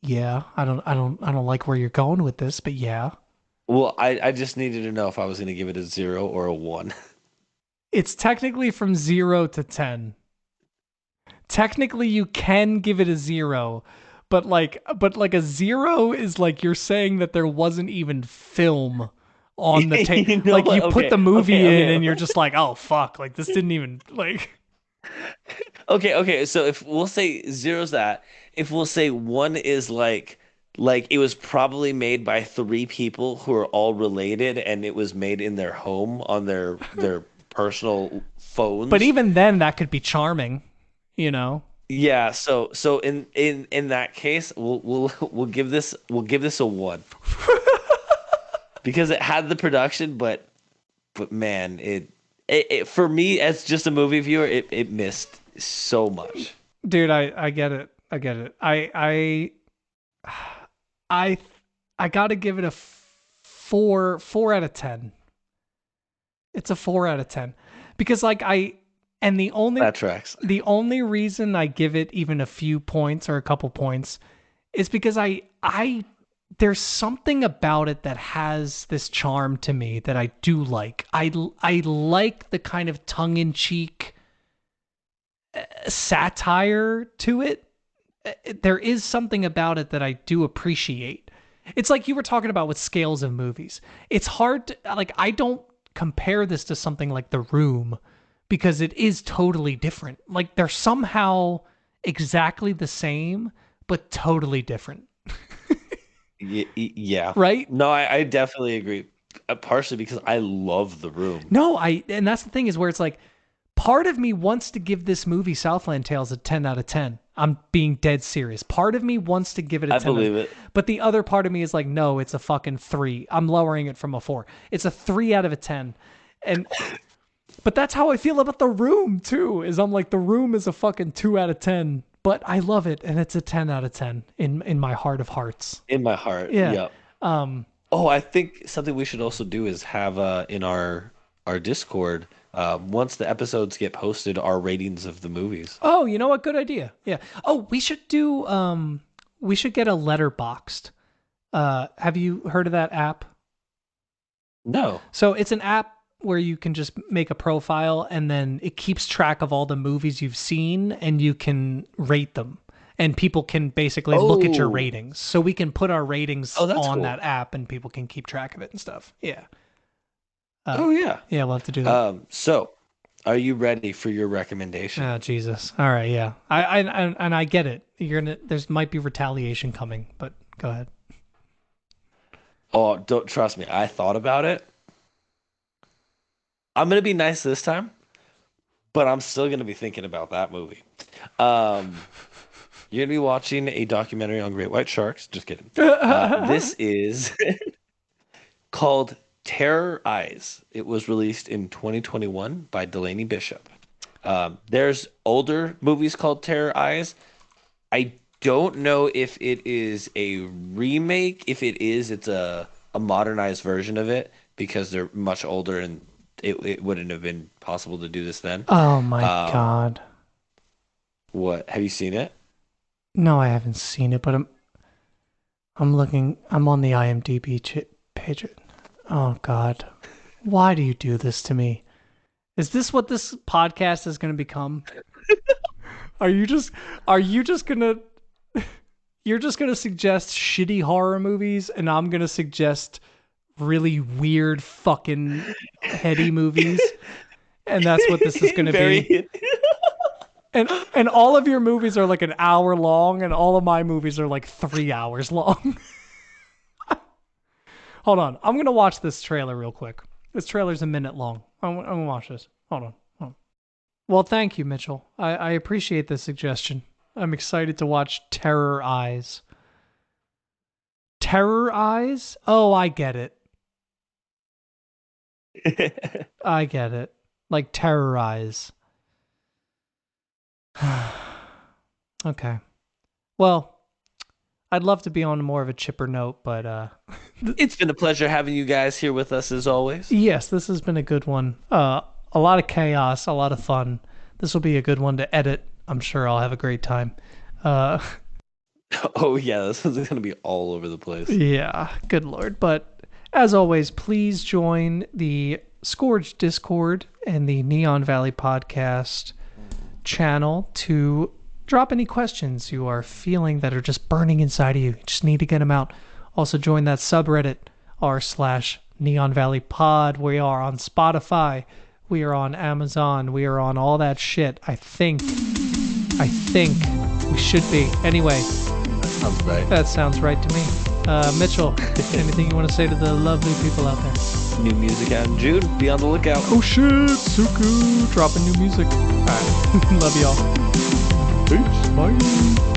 Yeah, I don't like where you're going with this, but yeah. Well, I just needed to know if I was going to give it a 0 or a 1. It's technically from 0 to 10. Technically, you can give it a 0, but like a 0 is like you're saying that there wasn't even film on the tape. You know Like you what? put Okay, the movie okay, in, okay. and you're just like, oh fuck, like this didn't even like. Okay. So if we'll say zero's that, if we'll say one is like it was probably made by three people who are all related, and it was made in their home on their personal But phones. even then, that could be charming, you know. Yeah. So in that case, we'll give this a 1 because it had the production, but man, it for me as just a movie viewer, it missed so much. Dude, I get it. I get it. I I gotta give it a 4 out of 10. It's a 4 out of 10 because like and That tracks. the only reason I give it even a few points or a couple points is because I there's something about it that has this charm to me that I do like. I like the kind of tongue-in-cheek satire to it. There is something about it that I do appreciate. It's like you were talking about with scales of movies. It's hard to, like, I don't compare this to something like The Room because it is totally different. Like they're somehow exactly the same but totally different. Yeah. Right? No, I definitely agree. Partially because I love The Room. No, and that's the thing is where it's like part of me wants to give this movie Southland Tales a 10 out of 10. I'm being dead serious. Part of me wants to give it a I 10. believe it. But the other part of me is like, no, it's a fucking 3. I'm lowering it from a 4. It's a 3 out of a 10. And but that's how I feel about The Room too. Is I'm like The Room is a fucking 2 out of 10, but I love it and it's a 10 out of 10 in my heart of hearts. In my heart. Yeah. Yep. Oh, I think something we should also do is have in our Discord, once the episodes get posted, our ratings of the movies. Oh, you know what? Good idea. Yeah. Oh, we should get a letterboxed. Have you heard of that app? No. So it's an app where you can just make a profile and then it keeps track of all the movies you've seen and you can rate them. And people can basically look at your Oh. ratings. So we can put our ratings Oh, that's on cool. that app and people can keep track of it and stuff. Yeah. Oh yeah. Yeah, we'll have to do that. So are you ready for your recommendation? Oh, Jesus. All right, yeah. I get it. There's might be retaliation coming, but go ahead. Oh, don't trust me. I thought about it. I'm gonna be nice this time, but I'm still gonna be thinking about that movie. Um, you're gonna be watching a documentary on great white sharks. Just kidding. This is called Terror Eyes. It was released in 2021 by Delaney Bishop. There's older movies called Terror Eyes. I don't know if it is a remake. If it is, it's a modernized version of it because they're much older and it wouldn't have been possible to do this then. Oh my Um, God. what? Have you seen it? No, I haven't seen it, but I'm looking. I'm on the IMDb page. Oh God. Why do you do this to me? Is this what this podcast is going to become? Are you just going to You're just gonna suggest shitty horror movies, and I'm gonna suggest really weird fucking heady movies, and that's what this is gonna be. And all of your movies are like an hour long, and all of my movies are like 3 hours long. Hold on, I'm gonna watch this trailer real quick. This trailer's a minute long. I'm gonna watch this. Hold on. Well, thank you, Mitchell. I appreciate the suggestion. I'm excited to watch Terror Eyes. Terror Eyes? Oh, I get it. I get it. Like Terror Eyes. Okay. Well, I'd love to be on more of a chipper note, but it's been a pleasure having you guys here with us as always. Yes, this has been a good one. A lot of chaos, a lot of fun. This will be a good one to edit. I'm sure I'll have a great time. Oh yeah, this is going to be all over the place. Yeah, good lord. But as always, please join the Skorge Discord and the Neon Valley Podcast channel to drop any questions you are feeling that are just burning inside of you. You just need to get them out. Also join that subreddit r/Neon Valley Pod. We are on Spotify. We are on Amazon. We are on all that shit. I think we should be. Anyway. That sounds right. That sounds right to me. Mitchell, anything you want to say to the lovely people out there? New music out in June. Be on the lookout. Oh shit, Tsuku dropping new music. All right. Love y'all. Peace. Bye.